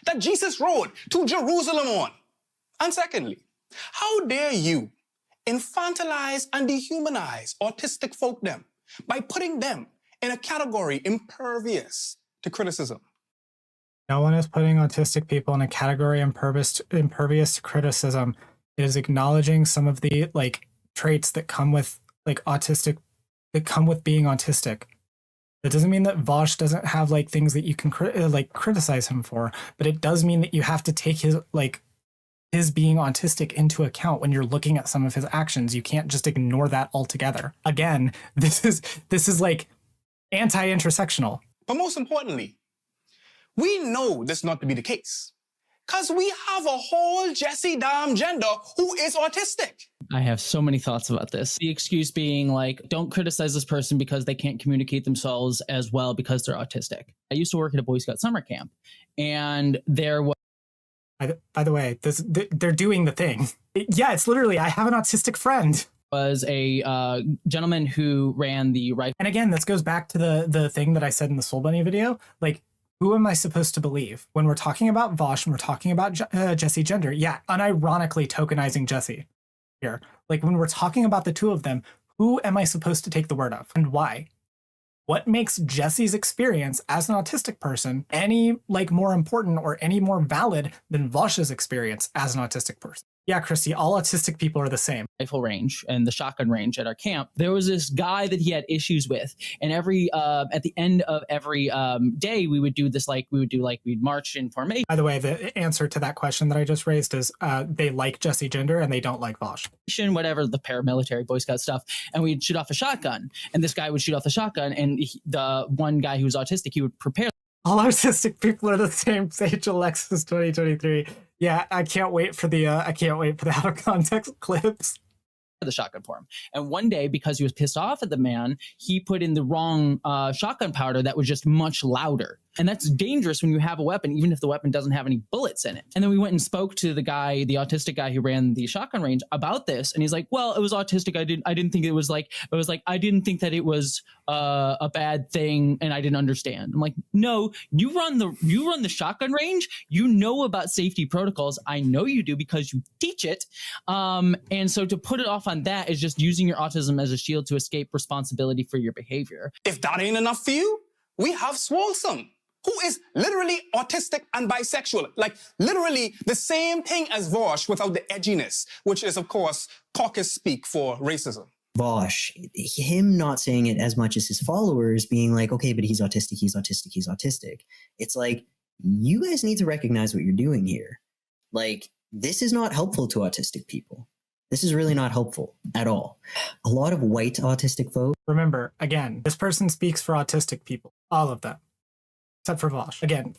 that Jesus rode to Jerusalem on? And secondly, how dare you infantilize and dehumanize autistic folk them by putting them in a category impervious to criticism? No one is putting autistic people in a category impervious to criticism. It is acknowledging some of the like traits that come with like autistic, that come with being autistic. That doesn't mean that Vosh doesn't have like things that you can criticize him for, but it does mean that you have to take his being autistic into account when you're looking at some of his actions. You can't just ignore that altogether. Again, this is like anti-intersectional. But most importantly, we know this not to be the case, because we have a whole Jesse damn gender who is autistic. I have so many thoughts about this. The excuse being like, don't criticize this person because they can't communicate themselves as well because they're autistic. I used to work at a Boy Scout summer camp, and there was... By the way, they're doing the thing. Yeah, it's literally, I have an autistic friend. Was a gentleman who ran the right. And again, this goes back to the thing that I said in the Soul Bunny video. Like, who am I supposed to believe? When we're talking about Vosh and we're talking about Jesse Gender, yeah, unironically tokenizing Jesse here. Like, when we're talking about the two of them, who am I supposed to take the word of and why? What makes Jesse's experience as an autistic person any like more important or any more valid than Vosh's experience as an autistic person? Yeah, Christy, all autistic people are the same. Rifle range and the shotgun range at our camp, there was this guy that he had issues with, and every at the end of every day we would do this, we'd march in formation. By the way, the answer to that question that I just raised is they like Jesse Gender and they don't like Vosh. Whatever, the paramilitary Boy Scout stuff, and we'd shoot off a shotgun, and this guy would shoot off the shotgun, and the one guy who was autistic, he would prepare. All autistic people are the same. Saige Alexis 2023. Yeah, I can't wait for the out of context clips. The shotgun for him. And one day, because he was pissed off at the man, he put in the wrong shotgun powder that was just much louder. And that's dangerous when you have a weapon, even if the weapon doesn't have any bullets in it. And then we went and spoke to the guy, the autistic guy who ran the shotgun range about this. And he's like, well, it was autistic. I didn't think it was like, I didn't think that it was a bad thing and I didn't understand. I'm like, no, you run the shotgun range. You know about safety protocols. I know you do because you teach it. And so to put it off on that is just using your autism as a shield to escape responsibility for your behavior. If that ain't enough for you, we have Swolesome, who is literally autistic and bisexual. Like, literally the same thing as Vosh without the edginess, which is, of course, caucus speak for racism. Vosh, him not saying it as much as his followers being like, okay, but he's autistic, he's autistic, he's autistic. It's like, you guys need to recognize what you're doing here. Like, this is not helpful to autistic people. This is really not helpful at all. A lot of white autistic folks. Remember, again, this person speaks for autistic people, all of them, except for Vosh. Again,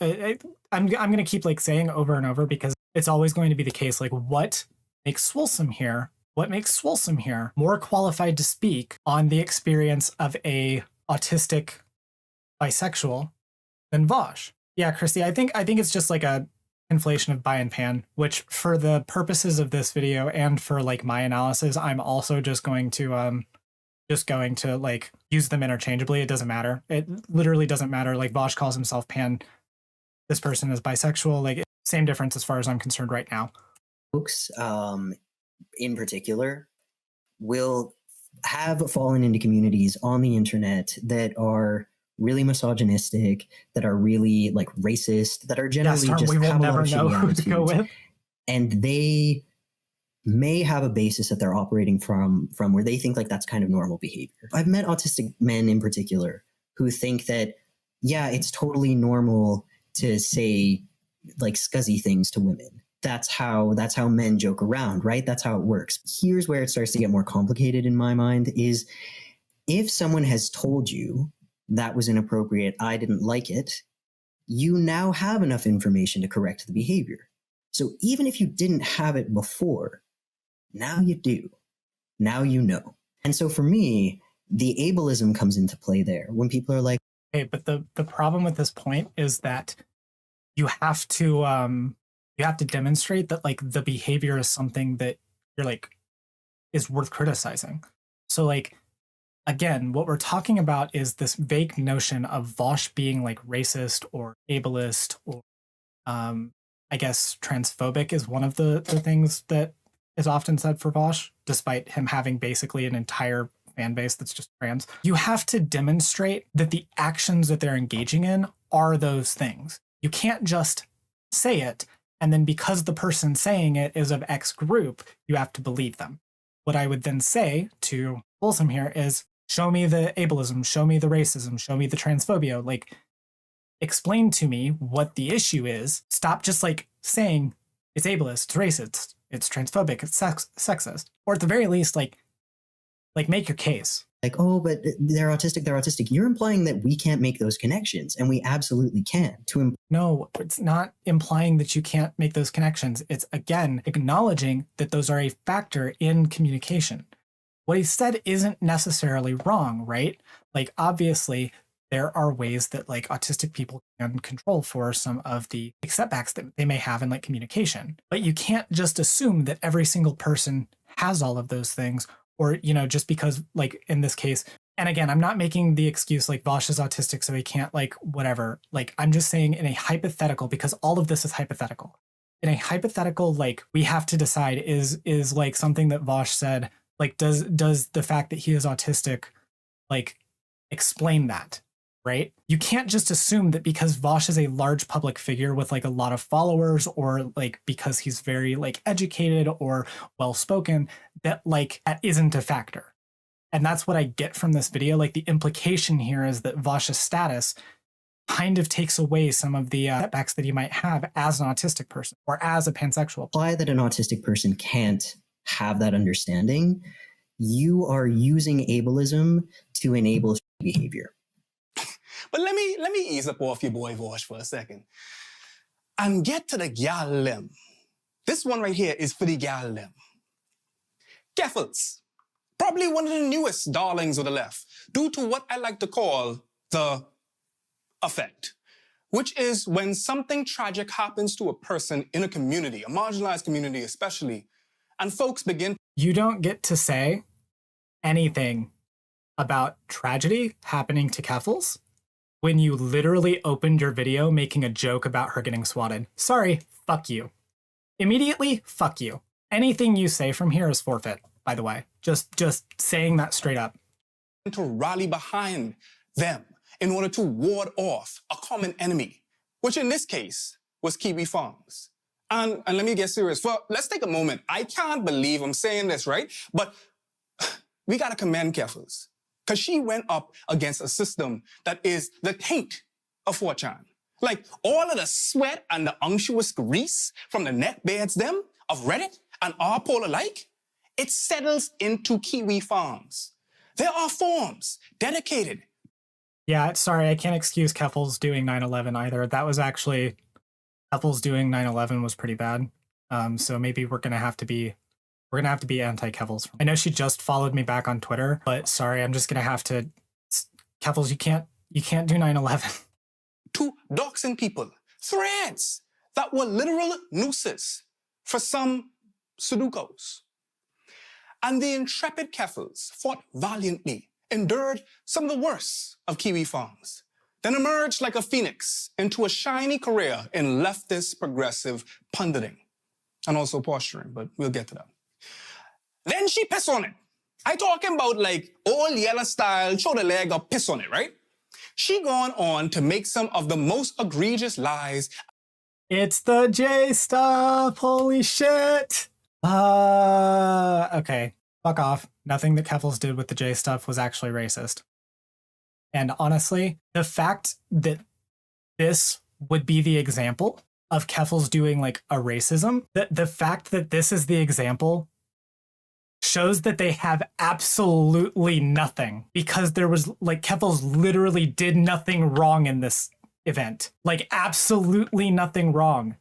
I'm going to keep like saying over and over because it's always going to be the case. Like, what makes Swolesome here? What makes Swolesome here more qualified to speak on the experience of a autistic bisexual than Vosh? Yeah, Christy, I think it's just like a inflation of bi and pan, which for the purposes of this video and for like my analysis, I'm also just going to like use them interchangeably. It doesn't matter. It literally doesn't matter. Like Vosh calls himself pan. This person is bisexual. Like same difference as far as I'm concerned right now. Folks, in particular, will have fallen into communities on the internet that are really misogynistic, that are really like racist, that are generally just have a lot of shitty attitudes. And they may have a basis that they're operating from where they think like that's kind of normal behavior. I've met autistic men in particular who think that, yeah, it's totally normal to say like scuzzy things to women. That's how men joke around, right? That's how it works. Here's where it starts to get more complicated in my mind is if someone has told you that was inappropriate, I didn't like it, you now have enough information to correct the behavior. So even if you didn't have it before, now you do. Now you know. And so for me, the ableism comes into play there when people are like, hey, but the problem with this point is that you have to demonstrate that like the behavior is something that you're like is worth criticizing. So like, again, what we're talking about is this vague notion of Vosh being like racist or ableist or I guess transphobic is one of the things that is often said for Vosh, despite him having basically an entire fan base that's just trans. You have to demonstrate that the actions that they're engaging in are those things. You can't just say it, and then because the person saying it is of X group, you have to believe them. What I would then say to Folsom here is, show me the ableism, show me the racism, show me the transphobia. Like, explain to me what the issue is. Stop just like saying it's ableist, it's racist, it's transphobic, it's sexist. Or at the very least, like make your case. Like, oh, but they're autistic. You're implying that we can't make those connections, and we absolutely can. No, it's not implying that you can't make those connections. It's, again, acknowledging that those are a factor in communication. What he said isn't necessarily wrong, right? Like, obviously, there are ways that like autistic people can control for some of the setbacks that they may have in like communication. But you can't just assume that every single person has all of those things, or, you know, just because like in this case, and again, I'm not making the excuse like Vosh is autistic so he can't like whatever. Like, I'm just saying in a hypothetical, because all of this is hypothetical. In a hypothetical, like, we have to decide is like something that Vosh said, like, does the fact that he is autistic like explain that? Right? You can't just assume that because Vosh is a large public figure with like a lot of followers, or like because he's very like educated or well-spoken, that like that isn't a factor. And that's what I get from this video. Like, the implication here is that Vosh's status kind of takes away some of the setbacks that he might have as an autistic person or as a pansexual. Why that an autistic person can't have that understanding? You are using ableism to enable behavior. But let me ease up off your boy Vosh for a second and get to the gal them. This one right here is for the gal them. Keffels, probably one of the newest darlings of the left, due to what I like to call the effect, which is when something tragic happens to a person in a community, a marginalized community especially, and folks begin. You don't get to say anything about tragedy happening to Keffels when you literally opened your video making a joke about her getting swatted. Sorry, fuck you. Immediately, fuck you. Anything you say from here is forfeit, by the way. Just saying that straight up. To rally behind them in order to ward off a common enemy, which in this case was Kiwi Farms. And let me get serious. Let's take a moment. I can't believe I'm saying this, right? But we gotta commend Keffels, because she went up against a system that is the taint of 4chan. Like, all of the sweat and the unctuous grease from the net beds them of Reddit and R-Poll alike, it settles into Kiwi Farms. There are forums dedicated. Yeah, sorry, I can't excuse Keffels doing 9/11 either. That was actually, Keffels doing 9/11 was pretty bad. So maybe we're gonna have to be anti-Keffels. I know she just followed me back on Twitter, but sorry, I'm just gonna have to. Keffels, you can't do 9/11. To doxing people, threads that were literal nooses for some Sudokus. And the intrepid Keffels fought valiantly, endured some of the worst of Kiwi Farms, then emerged like a phoenix into a shiny career in leftist progressive punditing and also posturing, but we'll get to that. Then she piss on it. I talking about like old yellow style, show the leg up, piss on it, right? She gone on to make some of the most egregious lies. It's the J stuff, holy shit. Okay, fuck off. Nothing that Keffels did with the J stuff was actually racist. And honestly, the fact that this would be the example of Keffels doing like a racism, the fact that this is the example shows that they have absolutely nothing, because there was like, Keffels literally did nothing wrong in this event. Like, absolutely nothing wrong.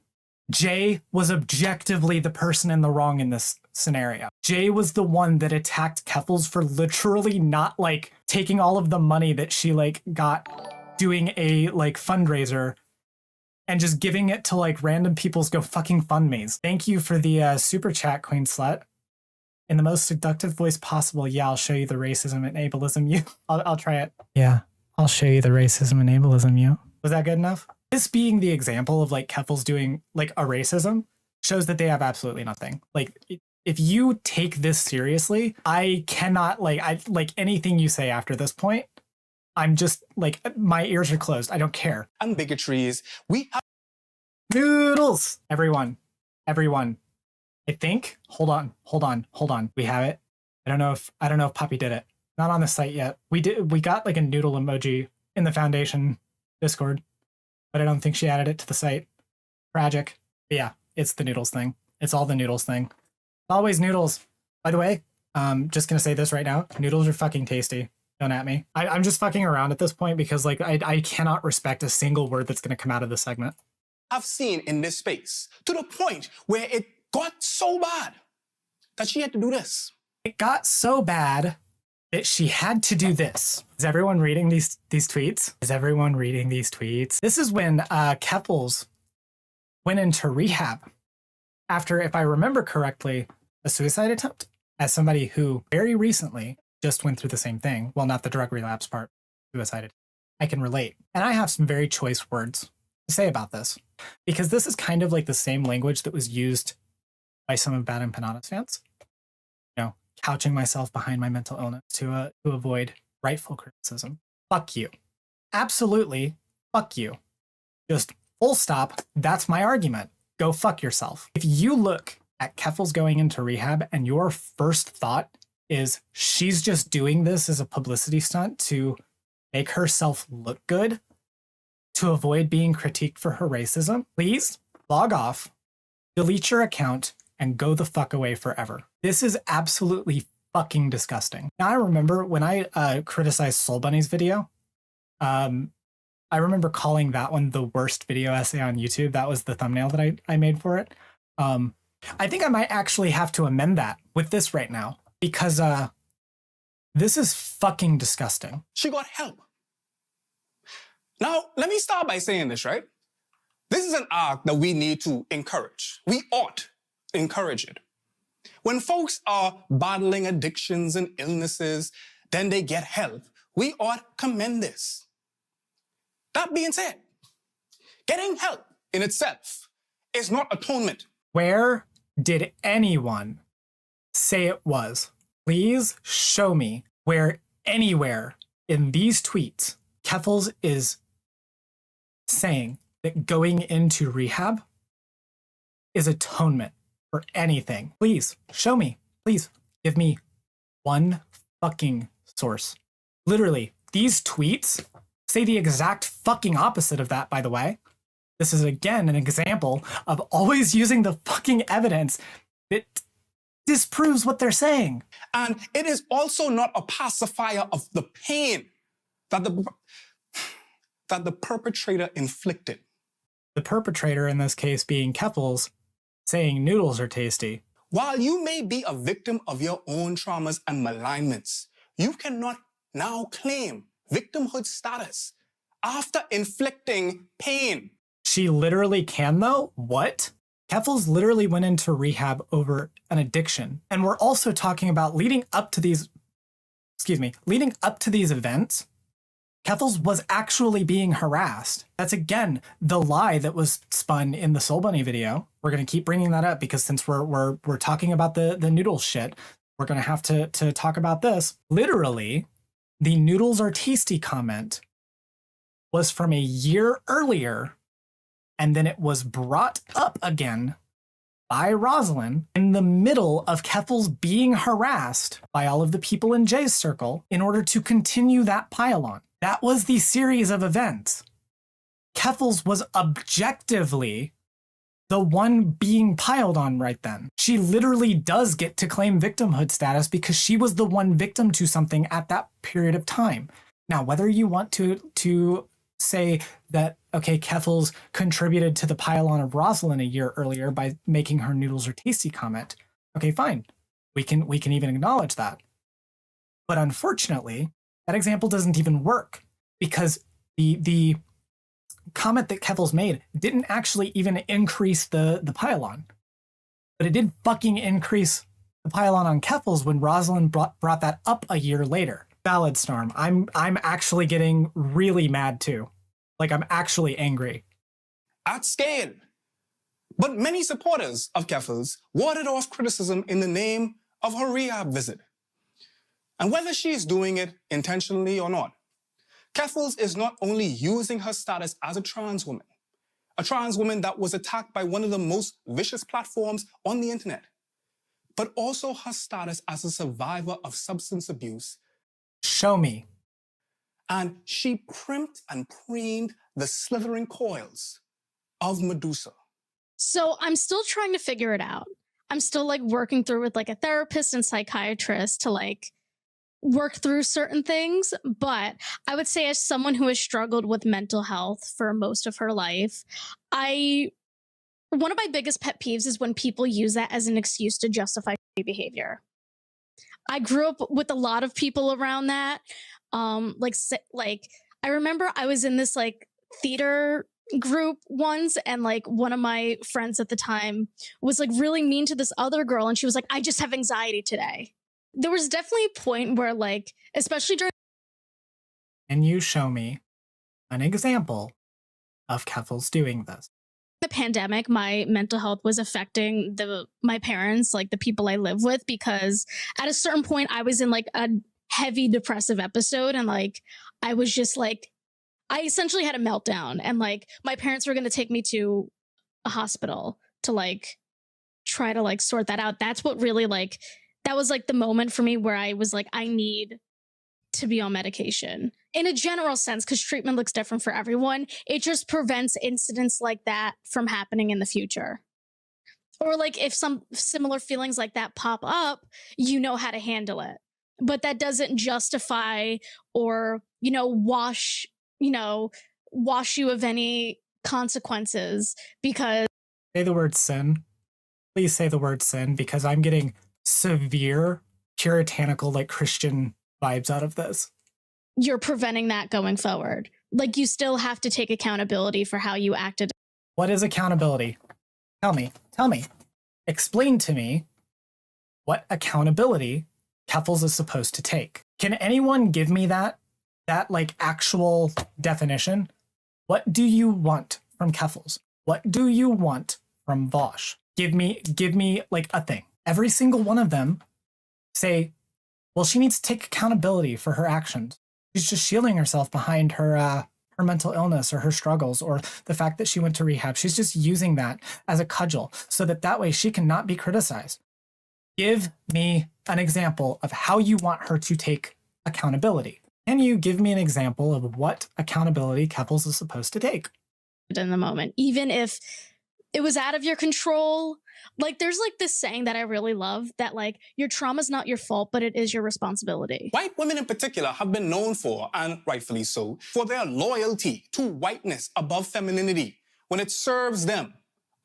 Jay was objectively the person in the wrong in this scenario. Jay was the one that attacked Keffels for literally not like taking all of the money that she like got doing a like fundraiser and just giving it to like random people's go fucking fund me's. Thank you for the super chat, Queen Slut. In the most seductive voice possible, yeah, I'll show you the racism and ableism you. I'll try it. Yeah, I'll show you the racism and ableism you. Was that good enough? This being the example of like Keffels doing like a racism shows that they have absolutely nothing. Like, if you take this seriously, I cannot like anything you say after this point. I'm just like, my ears are closed. I don't care. And bigotries. We have noodles. Everyone. I think. Hold on. We have it. I don't know if Poppy did it. Not on the site yet. We got like a noodle emoji in the Foundation Discord, but I don't think she added it to the site. Tragic. But yeah, it's the noodles thing. It's all the noodles thing. Always noodles. By the way, just gonna say this right now. Noodles are fucking tasty. Don't at me. I'm just fucking around at this point because like I cannot respect a single word that's gonna come out of this segment. I've seen in this space to the point where it got so bad that she had to do this. It got so bad that she had to do this. Is everyone reading these tweets? Is everyone reading these tweets? This is when Keffels went into rehab after, if I remember correctly, a suicide attempt, as somebody who very recently just went through the same thing. Well, not the drug relapse part, suicide. I can relate. And I have some very choice words to say about this, because this is kind of like the same language that was used by some of Bad Empanadas fans. You know, couching myself behind my mental illness to avoid rightful criticism. Fuck you. Absolutely, fuck you. Just full stop. That's my argument. Go fuck yourself. If you look at Keffels going into rehab and your first thought is she's just doing this as a publicity stunt to make herself look good, to avoid being critiqued for her racism, please log off, delete your account, and go the fuck away forever. This is absolutely fucking disgusting. Now, I remember when I criticized Soul Bunny's video, I remember calling that one the worst video essay on YouTube. That was the thumbnail that I made for it. I think I might actually have to amend that with this right now because this is fucking disgusting. She got help. Now, let me start by saying this, right? This is an act that we need to encourage. We ought to encourage it. When folks are battling addictions and illnesses, then they get help. We ought to commend this. That being said, getting help in itself is not atonement. Where did anyone say it was? Please show me where anywhere in these tweets Keffals is saying that going into rehab is atonement for anything. Please show me. Please give me one fucking source. Literally, these tweets say the exact fucking opposite of that, by the way. This is, again, an example of always using the fucking evidence that disproves what they're saying. And it is also not a pacifier of the pain that the perpetrator inflicted. The perpetrator, in this case being Keffals, saying noodles are tasty. While you may be a victim of your own traumas and malignments, you cannot now claim victimhood status after inflicting pain. She literally can, though? What? Keffals literally went into rehab over an addiction. And we're also talking about leading up to these events, Keffals was actually being harassed. That's, again, the lie that was spun in the Soul Bunny video. We're going to keep bringing that up because since we're talking about the noodles shit, we're going to have to talk about this. Literally, the noodles are tasty comment was from a year earlier, and then it was brought up again by Rosalind in the middle of Keffals being harassed by all of the people in Jay's circle in order to continue that pile-on. That was the series of events. Keffals was objectively the one being piled on right then. She literally does get to claim victimhood status because she was the one victim to something at that period of time. Now, whether you want to say that, okay, Keffals contributed to the pile-on of Rosalind a year earlier by making her noodles are tasty comment, okay, fine. We can even acknowledge that. But unfortunately, that example doesn't even work because the comment that Keffals made didn't actually even increase the pile-on. But it did fucking increase the pile-on on Keffals when Rosalind brought that up a year later. Ballad Storm, I'm actually getting really mad too. Like, I'm actually angry. At scale. But many supporters of Keffals warded off criticism in the name of her rehab visit. And whether she's doing it intentionally or not, Keffals is not only using her status as a trans woman that was attacked by one of the most vicious platforms on the internet, but also her status as a survivor of substance abuse. Show me. And she primped and preened the slithering coils of Medusa. So I'm still trying to figure it out. I'm still like working through with like a therapist and psychiatrist to like work through certain things. But I would say, as someone who has struggled with mental health for most of her life, one of my biggest pet peeves is when people use that as an excuse to justify behavior. I grew up with a lot of people around that. Like I remember I was in this like theater group once, and like one of my friends at the time was like really mean to this other girl, and she was like, I just have anxiety today. There was definitely a point where, like, especially during— Can you show me an example of Keffals doing this? The pandemic, my mental health was affecting my parents, like the people I live with, because at a certain point I was in like a heavy depressive episode, and like I was just like, I essentially had a meltdown, and like my parents were going to take me to a hospital to like try to like sort that out. That's what really like, that was like the moment for me where I was like, I need to be on medication in a general sense, because treatment looks different for everyone. It just prevents incidents like that from happening in the future. Or like if some similar feelings like that pop up, you know how to handle it. But that doesn't justify or, wash, wash you of any consequences because Say the word sin. Please say the word sin, because I'm getting severe puritanical, like Christian vibes out of this. you're preventing that going forward. Like, you still have to take accountability for how you acted. What is accountability? Tell me. Explain to me what accountability Keffels is supposed to take. Can anyone give me that like actual definition? What do you want from Keffels? What do you want from Vosh? Give me like a thing. Every single one of them say, well, she needs to take accountability for her actions. She's just shielding herself behind her mental illness or her struggles or the fact that she went to rehab. She's just using that as a cudgel so that way she cannot be criticized. Give me an example of how you want her to take accountability. Can you give me an example of what accountability Keffels is supposed to take? In the moment, even if it was out of your control. Like, there's like this saying that I really love that, like, your trauma is not your fault, but it is your responsibility. White women in particular have been known for, and rightfully so, for their loyalty to whiteness above femininity when it serves them,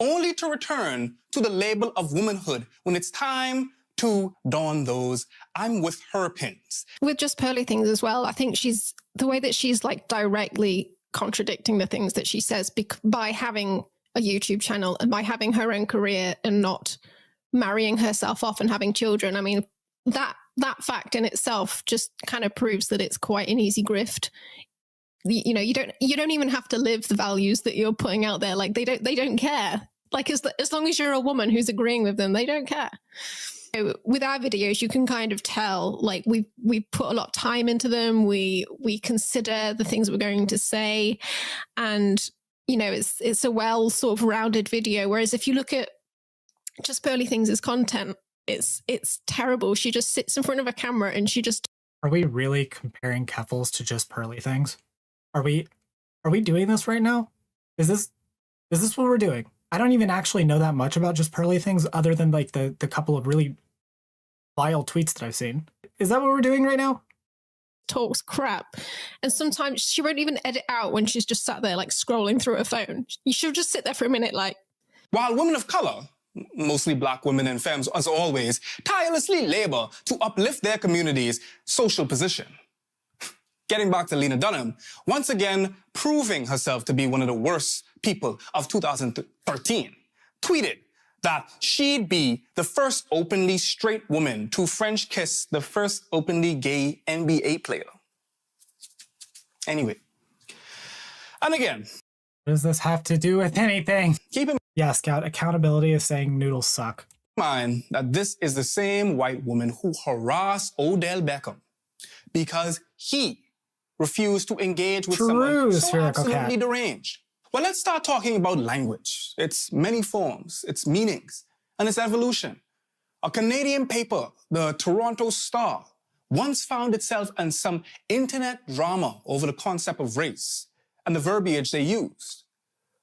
only to return to the label of womanhood when it's time to don those I'm with her pins. With Just Pearly Things as well, I think the way that she's like directly contradicting the things that she says by having a YouTube channel and by having her own career and not marrying herself off and having children. I mean, that fact in itself just kind of proves that it's quite an easy grift. You know, you don't even have to live the values that you're putting out there. Like, they don't care. Like, as long as you're a woman who's agreeing with them, they don't care. So with our videos, you can kind of tell, like, we put a lot of time into them. We consider the things we're going to say, and you know, it's a well sort of rounded video. Whereas if you look at Just Pearly Things' content, it's terrible. She just sits in front of a camera and she just. Are we really comparing Keffels to Just Pearly Things? Are we doing this right now? Is this what we're doing? I don't even actually know that much about Just Pearly Things other than like the couple of really vile tweets that I've seen. Is that what we're doing right now? Talks crap, and sometimes she won't even edit out when she's just sat there like scrolling through her phone. She'll just sit there for a minute like. While women of color, mostly black women and femmes as always, tirelessly labor to uplift their community's social position. Getting back to Lena Dunham, once again proving herself to be one of the worst people of 2013, tweeted that she'd be the first openly straight woman to French kiss the first openly gay NBA player. Anyway. And again. What does this have to do with anything? Keep in Scout, accountability is saying noodles suck. mind that this is the same white woman who harassed Odell Beckham because he refused to engage with someone so absolutely deranged. Well, let's start talking about language, its many forms, its meanings, and its evolution. A Canadian paper, the Toronto Star, once found itself in some internet drama over the concept of race and the verbiage they used.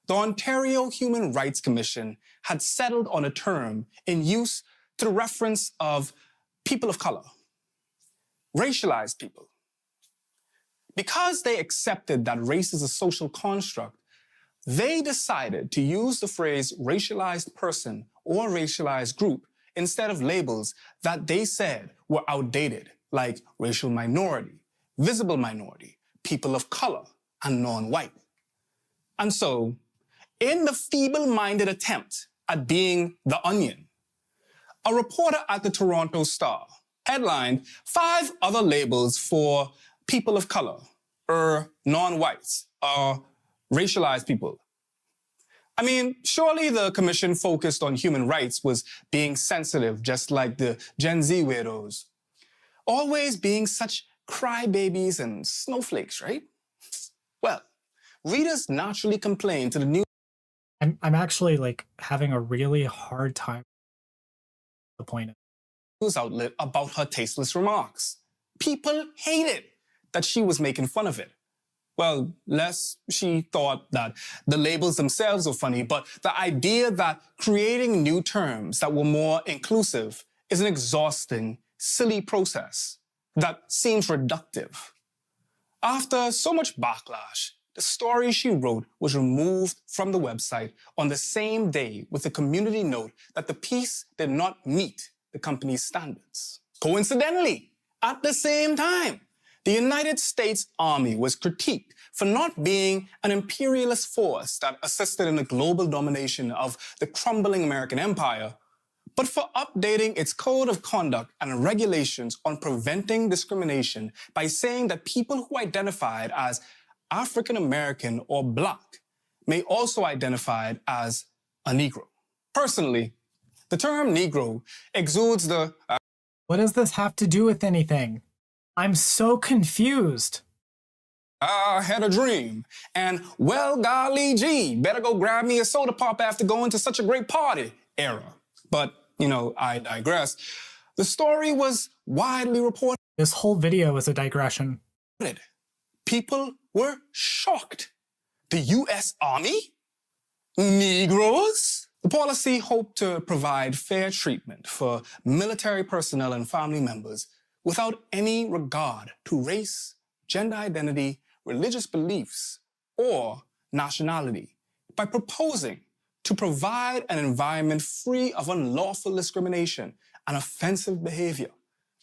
The Ontario Human Rights Commission had settled on a term in use to the reference of people of color, racialized people. Because they accepted that race is a social construct, they decided to use the phrase racialized person or racialized group instead of labels that they said were outdated, like racial minority, visible minority, people of color, and non-white. And so, in the feeble-minded attempt at being the Onion, a reporter at the Toronto Star headlined 5 other labels for people of color, non-whites, racialized people. I mean, surely the commission focused on human rights was being sensitive, just like the Gen Z weirdos. Always being such crybabies and snowflakes, right? Well, readers naturally complain to the news. I'm actually like having a really hard time. The point of news outlet about her tasteless remarks. People hated that she was making fun of it. Well, less she thought that the labels themselves were funny, but the idea that creating new terms that were more inclusive is an exhausting, silly process that seems reductive. After so much backlash, the story she wrote was removed from the website on the same day with a community note that the piece did not meet the company's standards. Coincidentally, at the same time, the United States Army was critiqued for not being an imperialist force that assisted in the global domination of the crumbling American empire, but for updating its code of conduct and regulations on preventing discrimination by saying that people who identified as African American or Black may also identify as a Negro. Personally, the term Negro exudes the... What does this have to do with anything? I'm so confused. I had a dream, and well, golly gee, better go grab me a soda pop after going to such a great party era. But, you know, I digress. The story was widely reported. This whole video is a digression. People were shocked. The U.S. Army? Negroes? The policy hoped to provide fair treatment for military personnel and family members without any regard to race, gender identity, religious beliefs, or nationality by proposing to provide an environment free of unlawful discrimination and offensive behavior.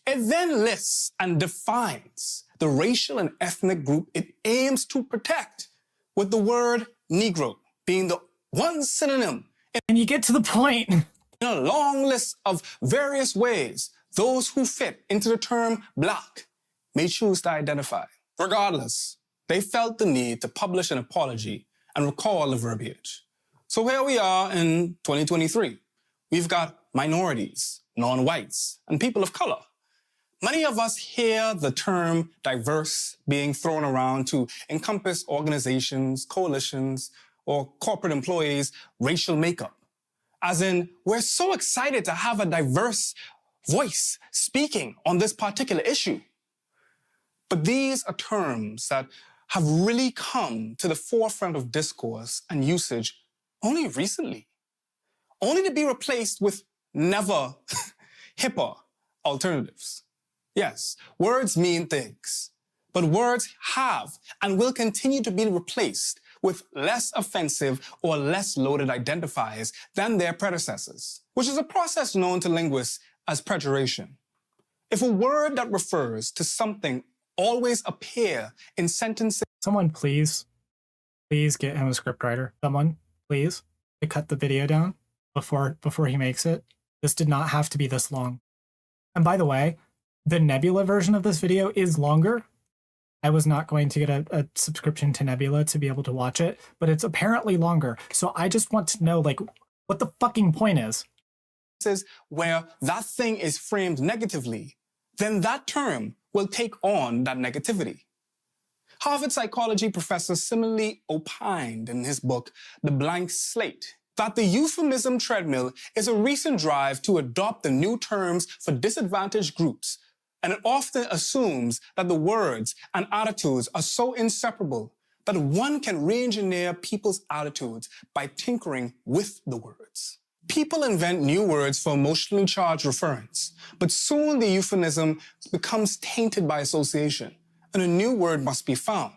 It then lists and defines the racial and ethnic group it aims to protect, with the word Negro being the one synonym. And you get to the point. In a long list of various ways those who fit into the term Black may choose to identify. Regardless, they felt the need to publish an apology and recall the verbiage. So here we are in 2023. We've got minorities, non-whites, and people of color. Many of us hear the term diverse being thrown around to encompass organizations, coalitions, or corporate employees' racial makeup. As in, we're so excited to have a diverse voice speaking on this particular issue. But these are terms that have really come to the forefront of discourse and usage only recently, only to be replaced with never hipper alternatives. Yes, words mean things, but words have and will continue to be replaced with less offensive or less loaded identifiers than their predecessors, which is a process known to linguists as pejoration. If a word that refers to something always appear in sentences... Someone please get him a scriptwriter. Someone, please, to cut the video down before he makes it. This did not have to be this long. And by the way, the Nebula version of this video is longer. I was not going to get a subscription to Nebula to be able to watch it, but it's apparently longer. So I just want to know, like, what the fucking point is. Where that thing is framed negatively, then that term will take on that negativity. Harvard psychology professor similarly opined in his book, The Blank Slate, that the euphemism treadmill is a recent drive to adopt the new terms for disadvantaged groups, and it often assumes that the words and attitudes are so inseparable that one can re-engineer people's attitudes by tinkering with the words. People invent new words for emotionally charged reference, but soon the euphemism becomes tainted by association, and a new word must be found,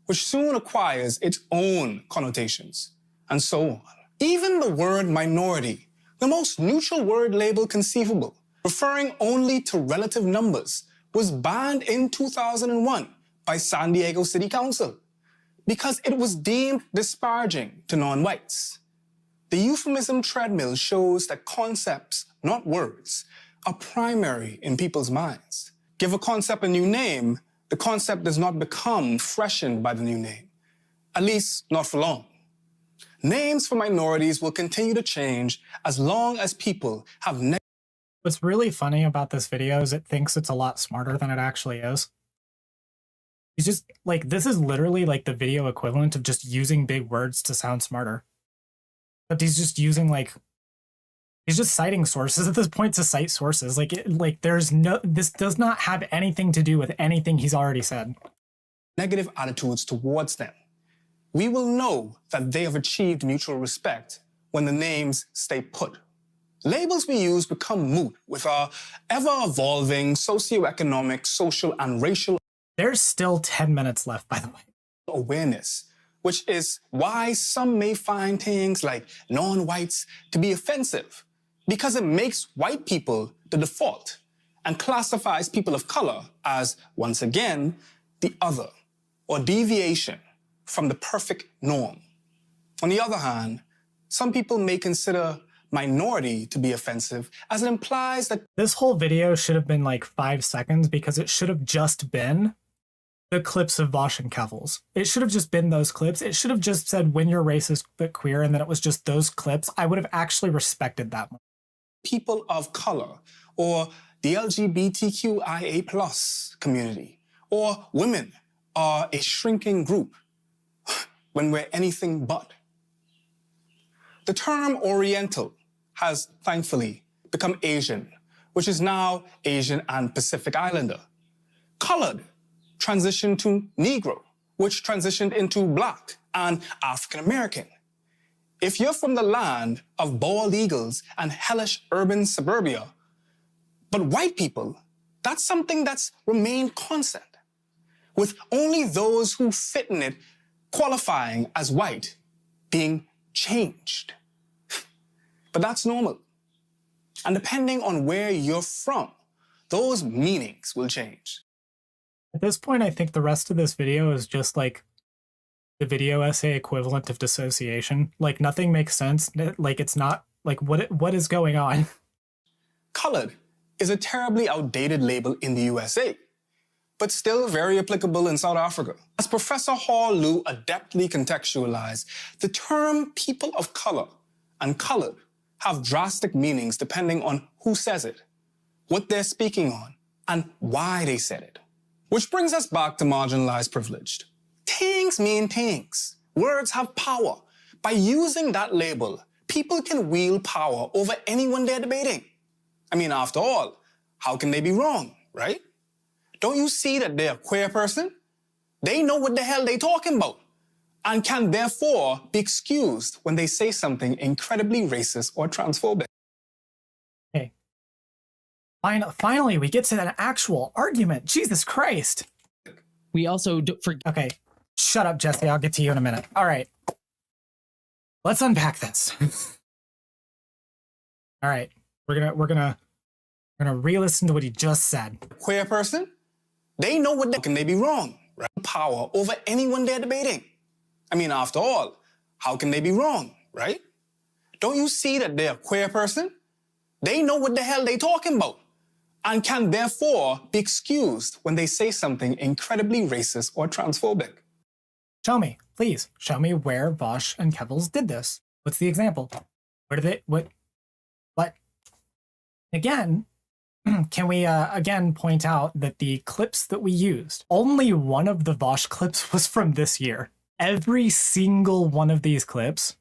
which soon acquires its own connotations, and so on. Even the word minority, the most neutral word label conceivable, referring only to relative numbers, was banned in 2001 by San Diego City Council because it was deemed disparaging to non-whites. The euphemism treadmill shows that concepts, not words, are primary in people's minds. Give a concept a new name, the concept does not become freshened by the new name, at least not for long. Names for minorities will continue to change as long as people have... What's really funny about this video is it thinks it's a lot smarter than it actually is. It's just, like, this is literally like the video equivalent of just using big words to sound smarter. But he's just using, like, he's just citing sources at this point to cite sources. This does not have anything to do with anything he's already said. Negative attitudes towards them. We will know that they have achieved mutual respect when the names stay put. Labels we use become moot with our ever-evolving socioeconomic, social, and racial... There's still 10 minutes left, by the way. ...awareness which is why some may find things like non-whites to be offensive, because it makes white people the default and classifies people of color as, once again, the other or deviation from the perfect norm. On the other hand, some people may consider minority to be offensive, as it implies that this whole video should have been like 5 seconds because it should have just been the clips of Vosh and Kevels. It should have just been those clips. It should have just said, when you're racist but queer, and then it was just those clips. I would have actually respected that more. people of color or the LGBTQIA plus community or women are a shrinking group when we're anything but. The term Oriental has thankfully become Asian, which is now Asian and Pacific Islander. Colored transitioned to Negro, which transitioned into Black and African American. If you're from the land of bald eagles and hellish urban suburbia, but white people, that's something that's remained constant, with only those who fit in it qualifying as white being changed. But that's normal. And depending on where you're from, those meanings will change. At this point, I think the rest of this video is just like the video essay equivalent of dissociation. Like, nothing makes sense. Like, it's not like what is going on. Colored is a terribly outdated label in the USA, but still very applicable in South Africa. As Professor Hall Liu adeptly contextualized, the term people of color and colored have drastic meanings depending on who says it, what they're speaking on, and why they said it. Which brings us back to marginalized privileged. Things mean things. Words have power. By using that label, people can wield power over anyone they're debating. I mean, after all, how can they be wrong, right? Don't you see that they're a queer person? They know what the hell they're talking about and can therefore be excused when they say something incredibly racist or transphobic. Okay. Finally, we get to an actual argument. Jesus Christ. We also Okay, shut up, Jesse. I'll get to you in a minute. All right. Let's unpack this. All right. We're gonna re-listen to what he just said. Queer person? They know what can they be wrong, right? Power over anyone they're debating. I mean, after all, how can they be wrong, right? Don't you see that they're a queer person? They know what the hell they're talking about and can therefore be excused when they say something incredibly racist or transphobic. Show me, please. Show me where Vosh and Kevels did this. What's the example? Where did they, what? Again, can we again point out that the clips that we used, only one of the Vosh clips was from this year. Every single one of these clips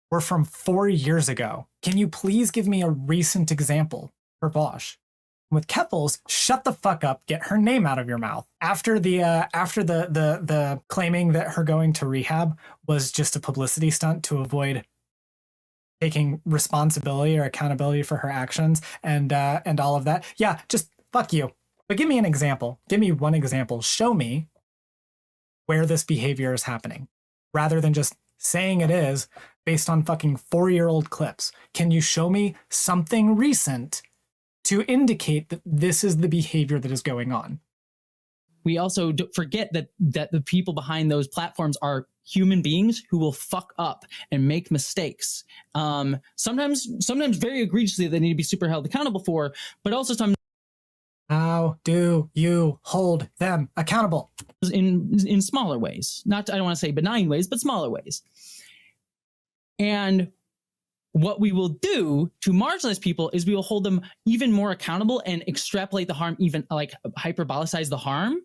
were from 4 years ago. Can you please give me a recent example for Vosh? With Kevels, shut the fuck up, get her name out of your mouth. After the claiming that her going to rehab was just a publicity stunt to avoid taking responsibility or accountability for her actions and all of that. Yeah, just fuck you. But give me an example. Give me one example. Show me where this behavior is happening, rather than just saying it is based on fucking 4-year-old clips. Can you show me something recent to indicate that this is the behavior that is going on? We also forget that the people behind those platforms are human beings who will fuck up and make mistakes. Sometimes very egregiously they need to be super held accountable for, but also sometimes. How do you hold them accountable? In smaller ways. I don't want to say benign ways, but smaller ways. And what we will do to marginalize people is we will hold them even more accountable and extrapolate the harm, even like hyperbolicize the harm,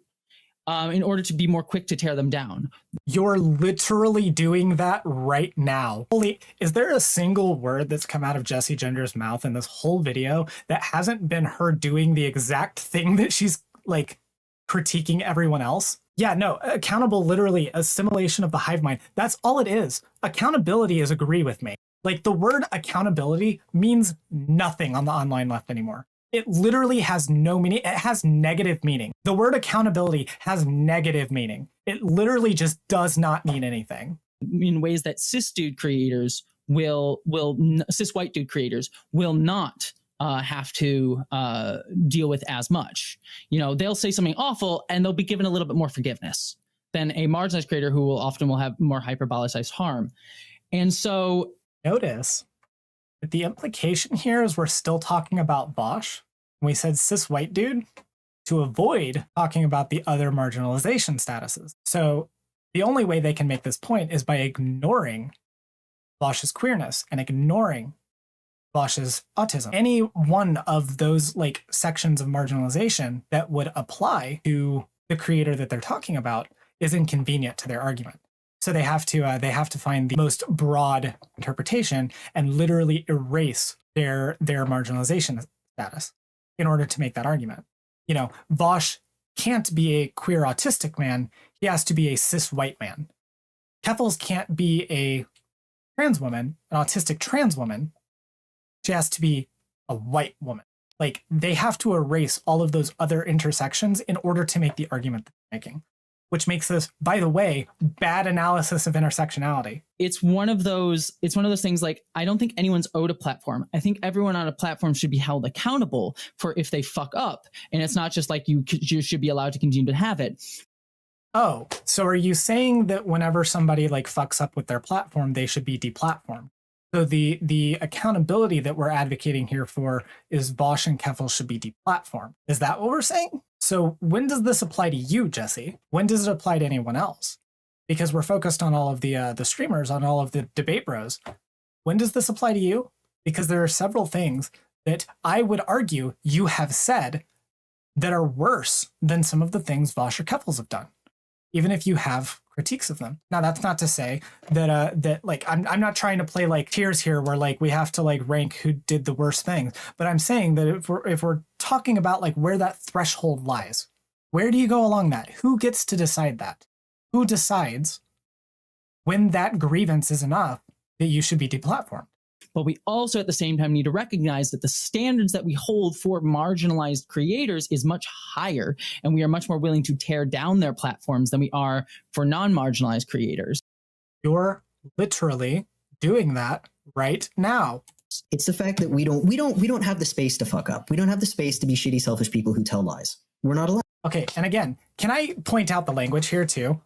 in order to be more quick to tear them down. You're literally doing that right now. Is there a single word that's come out of Jessie Gender's mouth in this whole video that hasn't been her doing the exact thing that she's like critiquing everyone else? Yeah, no, accountable, literally assimilation of the hive mind. That's all it is. Accountability is agree with me. Like, the word accountability means nothing on the online left anymore. It literally has no meaning. It has negative meaning. The word accountability has negative meaning. It literally just does not mean anything. In ways that cis dude creators cis white dude creators will not have to deal with as much. You know, they'll say something awful and they'll be given a little bit more forgiveness than a marginalized creator who will often have more hyperbolicized harm. And so notice that the implication here is we're still talking about Vosh. We said cis white dude to avoid talking about the other marginalization statuses. So the only way they can make this point is by ignoring Vosh's queerness and ignoring Vosh's autism. Any one of those like sections of marginalization that would apply to the creator that they're talking about is inconvenient to their argument. So they have to find the most broad interpretation and literally erase their marginalization status in order to make that argument. You know, Vosh can't be a queer autistic man. He has to be a cis white man. Keffels can't be a trans woman, an autistic trans woman. She has to be a white woman. Like, they have to erase all of those other intersections in order to make the argument that they're making, which makes this, by the way, bad analysis of intersectionality. It's one of those things, like, I don't think anyone's owed a platform. I think everyone on a platform should be held accountable for if they fuck up. And it's not just like you should be allowed to continue to have it. Oh, so are you saying that whenever somebody like fucks up with their platform, they should be deplatformed? So the accountability that we're advocating here for is Vosh and Keffels should be deplatformed. Is that what we're saying? So when does this apply to you, Jesse? When does it apply to anyone else? Because we're focused on all of the streamers, on all of the debate bros. When does this apply to you? Because there are several things that I would argue you have said that are worse than some of the things Vosh or Keffels have done, even if you have critiques of them. Now, that's not to say that like I'm not trying to play like tiers here where like we have to like rank who did the worst things, but I'm saying that if we're talking about like where that threshold lies, where do you go along that? Who gets to decide that? Who decides when that grievance is enough that you should be deplatformed? But we also at the same time need to recognize that the standards that we hold for marginalized creators is much higher, and we are much more willing to tear down their platforms than we are for non-marginalized creators. You're literally doing that right now. It's the fact that we don't have the space to fuck up. We don't have the space to be shitty, selfish people who tell lies. We're not allowed. Okay, and again, can I point out the language here too?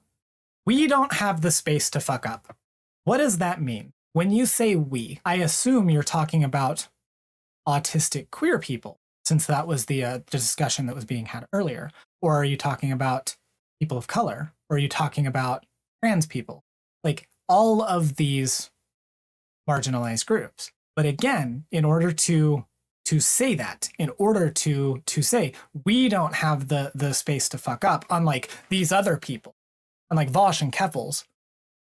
We don't have the space to fuck up. What does that mean? When you say we, I assume you're talking about autistic queer people, since that was the discussion that was being had earlier. Or are you talking about people of color? Or are you talking about trans people? Like all of these marginalized groups. But again, in order to say that, in order to say we don't have the space to fuck up, unlike these other people, unlike Vosh and Keffels,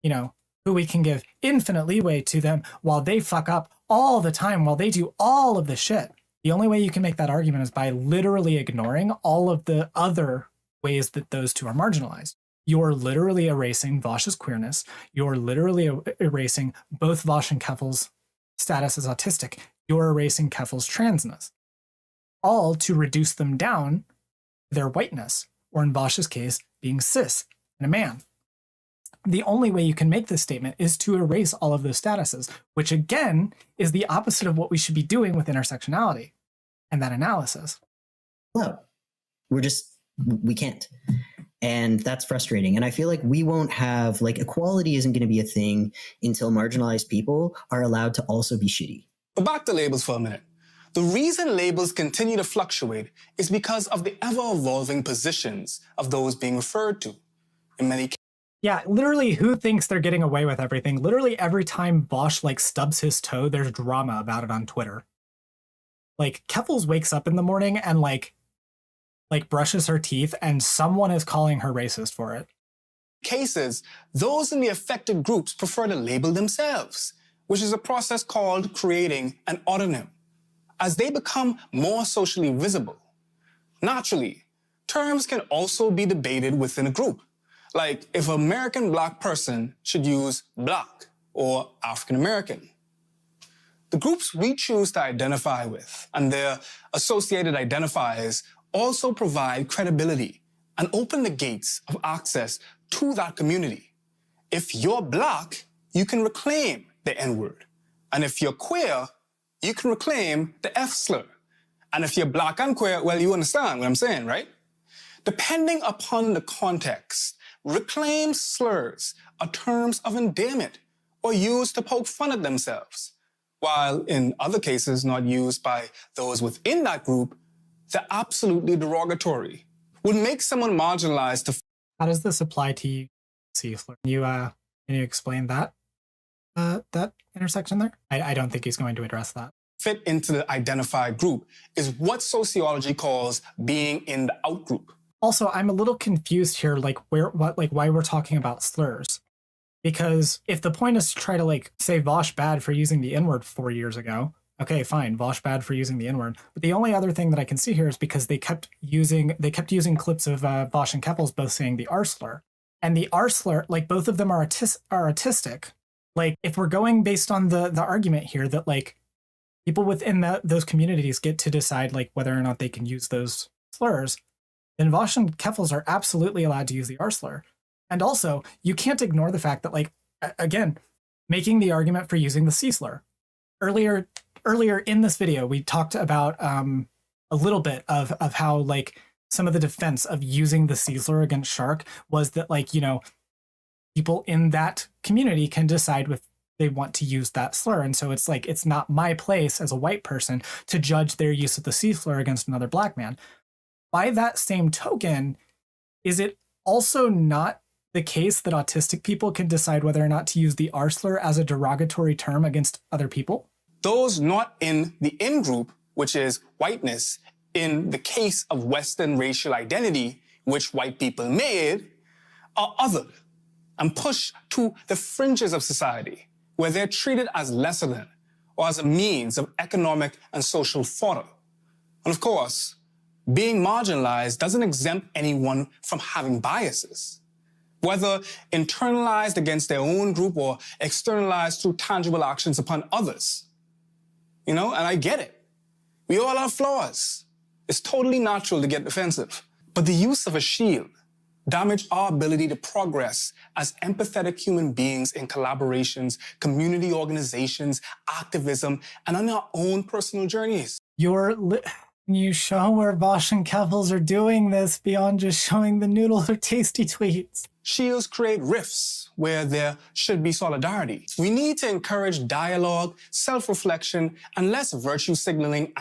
you know, who we can give infinite leeway to them while they fuck up all the time, while they do all of the shit. The only way you can make that argument is by literally ignoring all of the other ways that those two are marginalized. You're literally erasing Vosh's queerness. You're literally erasing both Vosh and Keffels' status as autistic. You're erasing Keffels' transness. All to reduce them down to their whiteness, or in Vosh's case, being cis and a man. The only way you can make this statement is to erase all of those statuses, which again is the opposite of what we should be doing with intersectionality and that analysis. No, we can't. And that's frustrating. And I feel like we won't have, like, equality isn't going to be a thing until marginalized people are allowed to also be shitty. But back to labels for a minute. The reason labels continue to fluctuate is because of the ever-evolving positions of those being referred to. In many cases, yeah, literally, who thinks they're getting away with everything? Literally, every time Vosh like stubs his toe, there's drama about it on Twitter. Like, Keffels wakes up in the morning and like brushes her teeth, and someone is calling her racist for it. Cases, those in the affected groups prefer to label themselves, which is a process called creating an autonym, as they become more socially visible. Naturally, terms can also be debated within a group. Like if an American Black person should use Black or African American. The groups we choose to identify with and their associated identifiers also provide credibility and open the gates of access to that community. If you're Black, you can reclaim the N-word. And if you're queer, you can reclaim the F slur. And if you're Black and queer, well, you understand what I'm saying, right? Depending upon the context, reclaimed slurs are terms of endearment or used to poke fun at themselves, while in other cases not used by those within that group, they're absolutely derogatory, would make someone marginalized to... How does this apply to you, C-slur? Can you explain that intersection there? I don't think he's going to address that. Fit into the identified group is what sociology calls being in the out group. Also, I'm a little confused here, why we're talking about slurs. Because if the point is to try to say Vosh bad for using the N-word 4 years ago, okay, fine, Vosh bad for using the N-word. But the only other thing that I can see here is because they kept using clips of Vosh and Keppels both saying the R slur. And the R slur, both of them are autistic. If we're going based on the argument here that people within those communities get to decide whether or not they can use those slurs, then Vosh and Keppels are absolutely allowed to use the R slur. And also, you can't ignore the fact that, again, making the argument for using the C slur. Earlier in this video, we talked about a little bit of how, some of the defense of using the C slur against Shark was that, people in that community can decide if they want to use that slur. And so it's it's not my place as a white person to judge their use of the C slur against another Black man. By that same token, is it also not the case that autistic people can decide whether or not to use the R slur as a derogatory term against other people? Those not in the in-group, which is whiteness, in the case of Western racial identity, which white people made, are othered and pushed to the fringes of society, where they're treated as lesser than or as a means of economic and social fodder. And of course, being marginalized doesn't exempt anyone from having biases, whether internalized against their own group or externalized through tangible actions upon others. And I get it. We all have flaws. It's totally natural to get defensive. But the use of a shield damage our ability to progress as empathetic human beings in collaborations, community organizations, activism, and on our own personal journeys. You show where Vosh and Keppels are doing this beyond just showing the noodles or tasty tweets. Shields create rifts where there should be solidarity. We need to encourage dialogue, self-reflection, and less virtue signaling.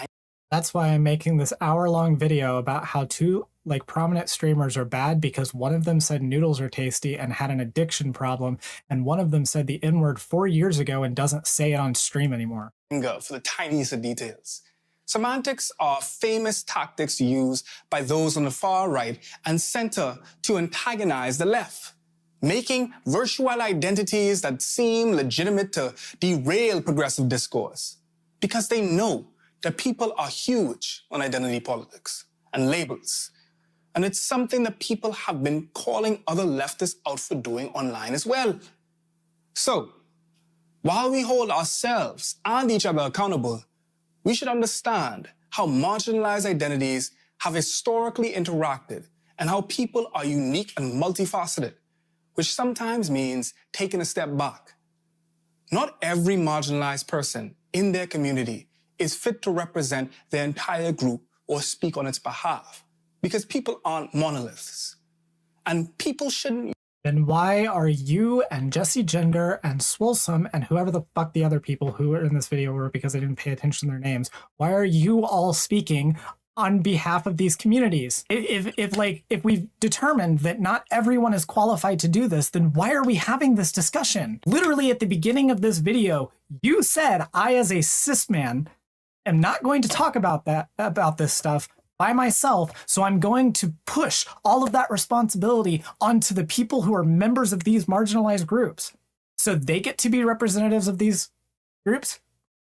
That's why I'm making this hour-long video about how two prominent streamers are bad because one of them said noodles are tasty and had an addiction problem, and one of them said the N-word 4 years ago and doesn't say it on stream anymore. For the tiniest of details. Semantics are famous tactics used by those on the far right and center to antagonize the left, making virtual identities that seem legitimate to derail progressive discourse, because they know that people are huge on identity politics and labels. And it's something that people have been calling other leftists out for doing online as well. So, while we hold ourselves and each other accountable, we should understand how marginalized identities have historically interacted and how people are unique and multifaceted, which sometimes means taking a step back. Not every marginalized person in their community is fit to represent their entire group or speak on its behalf, because people aren't monoliths, and people shouldn't. Then why are you and Jesse Gender and Swolsome and whoever the fuck the other people who were in this video were, because I didn't pay attention to their names, why are you all speaking on behalf of these communities? If we've determined that not everyone is qualified to do this, then why are we having this discussion? Literally at the beginning of this video, you said I as a cis man am not going to talk about this stuff by myself, so I'm going to push all of that responsibility onto the people who are members of these marginalized groups. So they get to be representatives of these groups,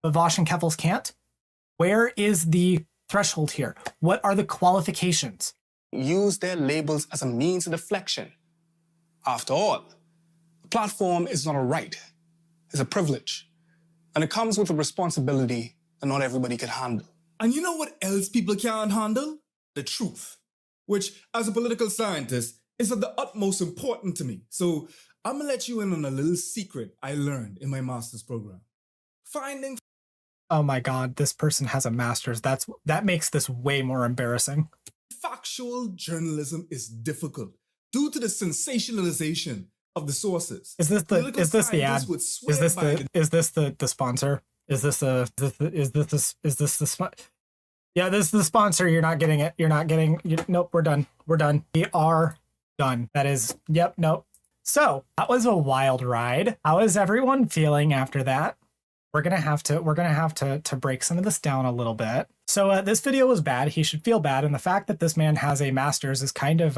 but Vosh and Keppels can't? Where is the threshold here? What are the qualifications? Use their labels as a means of deflection. After all, a platform is not a right, it's a privilege. And it comes with a responsibility that not everybody can handle. And you know what else people can't handle? The truth, which as a political scientist is of the utmost important to me. So I'm gonna let you in on a little secret I learned in my master's program. Finding. Oh my God, this person has a master's. That makes this way more embarrassing. Factual journalism is difficult due to the sensationalization of the sources. Is this the ad? Political Is this scientists would swear by the sponsor? Is this the sponsor? Yeah, this is the sponsor. You're not getting it. You're not getting. Nope. We're done. We're done. We are done. That is. Yep. Nope. So that was a wild ride. How is everyone feeling after that? We're gonna have to break some of this down a little bit. So this video was bad. He should feel bad, and the fact that this man has a master's is kind of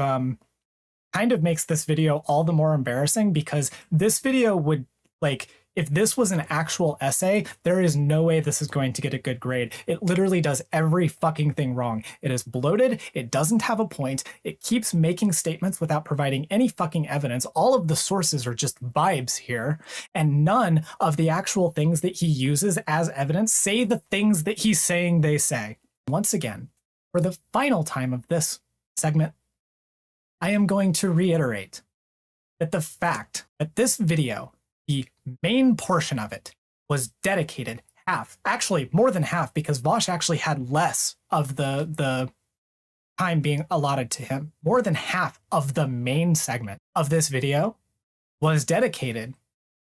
makes this video all the more embarrassing, because this video would, like, if this was an actual essay, there is no way this is going to get a good grade. It literally does every fucking thing wrong. It is bloated. It doesn't have a point. It keeps making statements without providing any fucking evidence. All of the sources are just vibes here, and none of the actual things that he uses as evidence say the things that he's saying they say. Once again, for the final time of this segment, I am going to reiterate that the fact that this video, the main portion of it, was dedicated actually more than half, because Vosh actually had less of the time being allotted to him. More than half of the main segment of this video was dedicated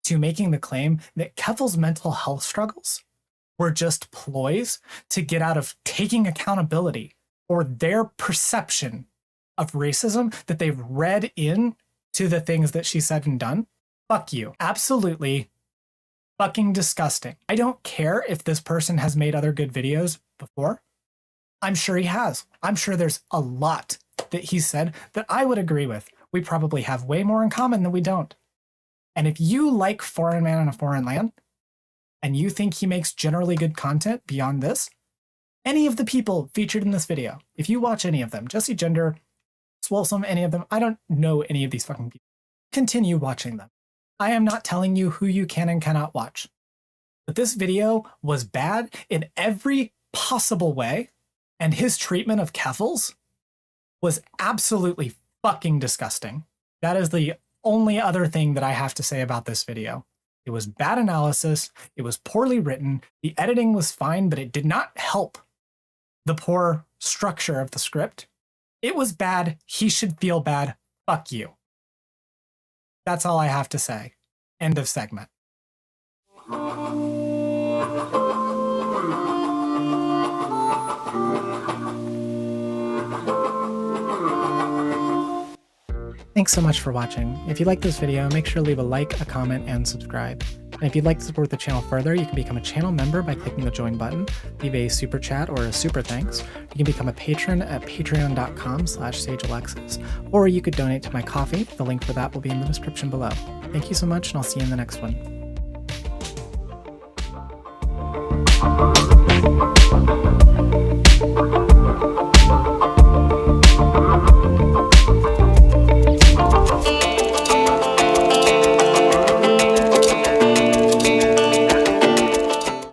to making the claim that Kefel's mental health struggles were just ploys to get out of taking accountability for their perception of racism that they've read in to the things that she said and done. Fuck you. Absolutely fucking disgusting. I don't care if this person has made other good videos before. I'm sure he has. I'm sure there's a lot that he said that I would agree with. We probably have way more in common than we don't. And if you like Foreign Man in a Foreign Land, and you think he makes generally good content beyond this, any of the people featured in this video, if you watch any of them, Jesse Gender, Swolesome, any of them, I don't know any of these fucking people, continue watching them. I am not telling you who you can and cannot watch. But this video was bad in every possible way, and his treatment of Keffels was absolutely fucking disgusting. That is the only other thing that I have to say about this video. It was bad analysis, it was poorly written, the editing was fine, but it did not help the poor structure of the script. It was bad, he should feel bad, fuck you. That's all I have to say. End of segment. Thanks so much for watching. If you like this video, make sure to leave a like, a comment, and subscribe. And if you'd like to support the channel further, you can become a channel member by clicking the join button, leave a super chat or a super thanks. You can become a patron at patreon.com/SaigeAlexis, or you could donate to my coffee. The link for that will be in the description below. Thank you so much, and I'll see you in the next one.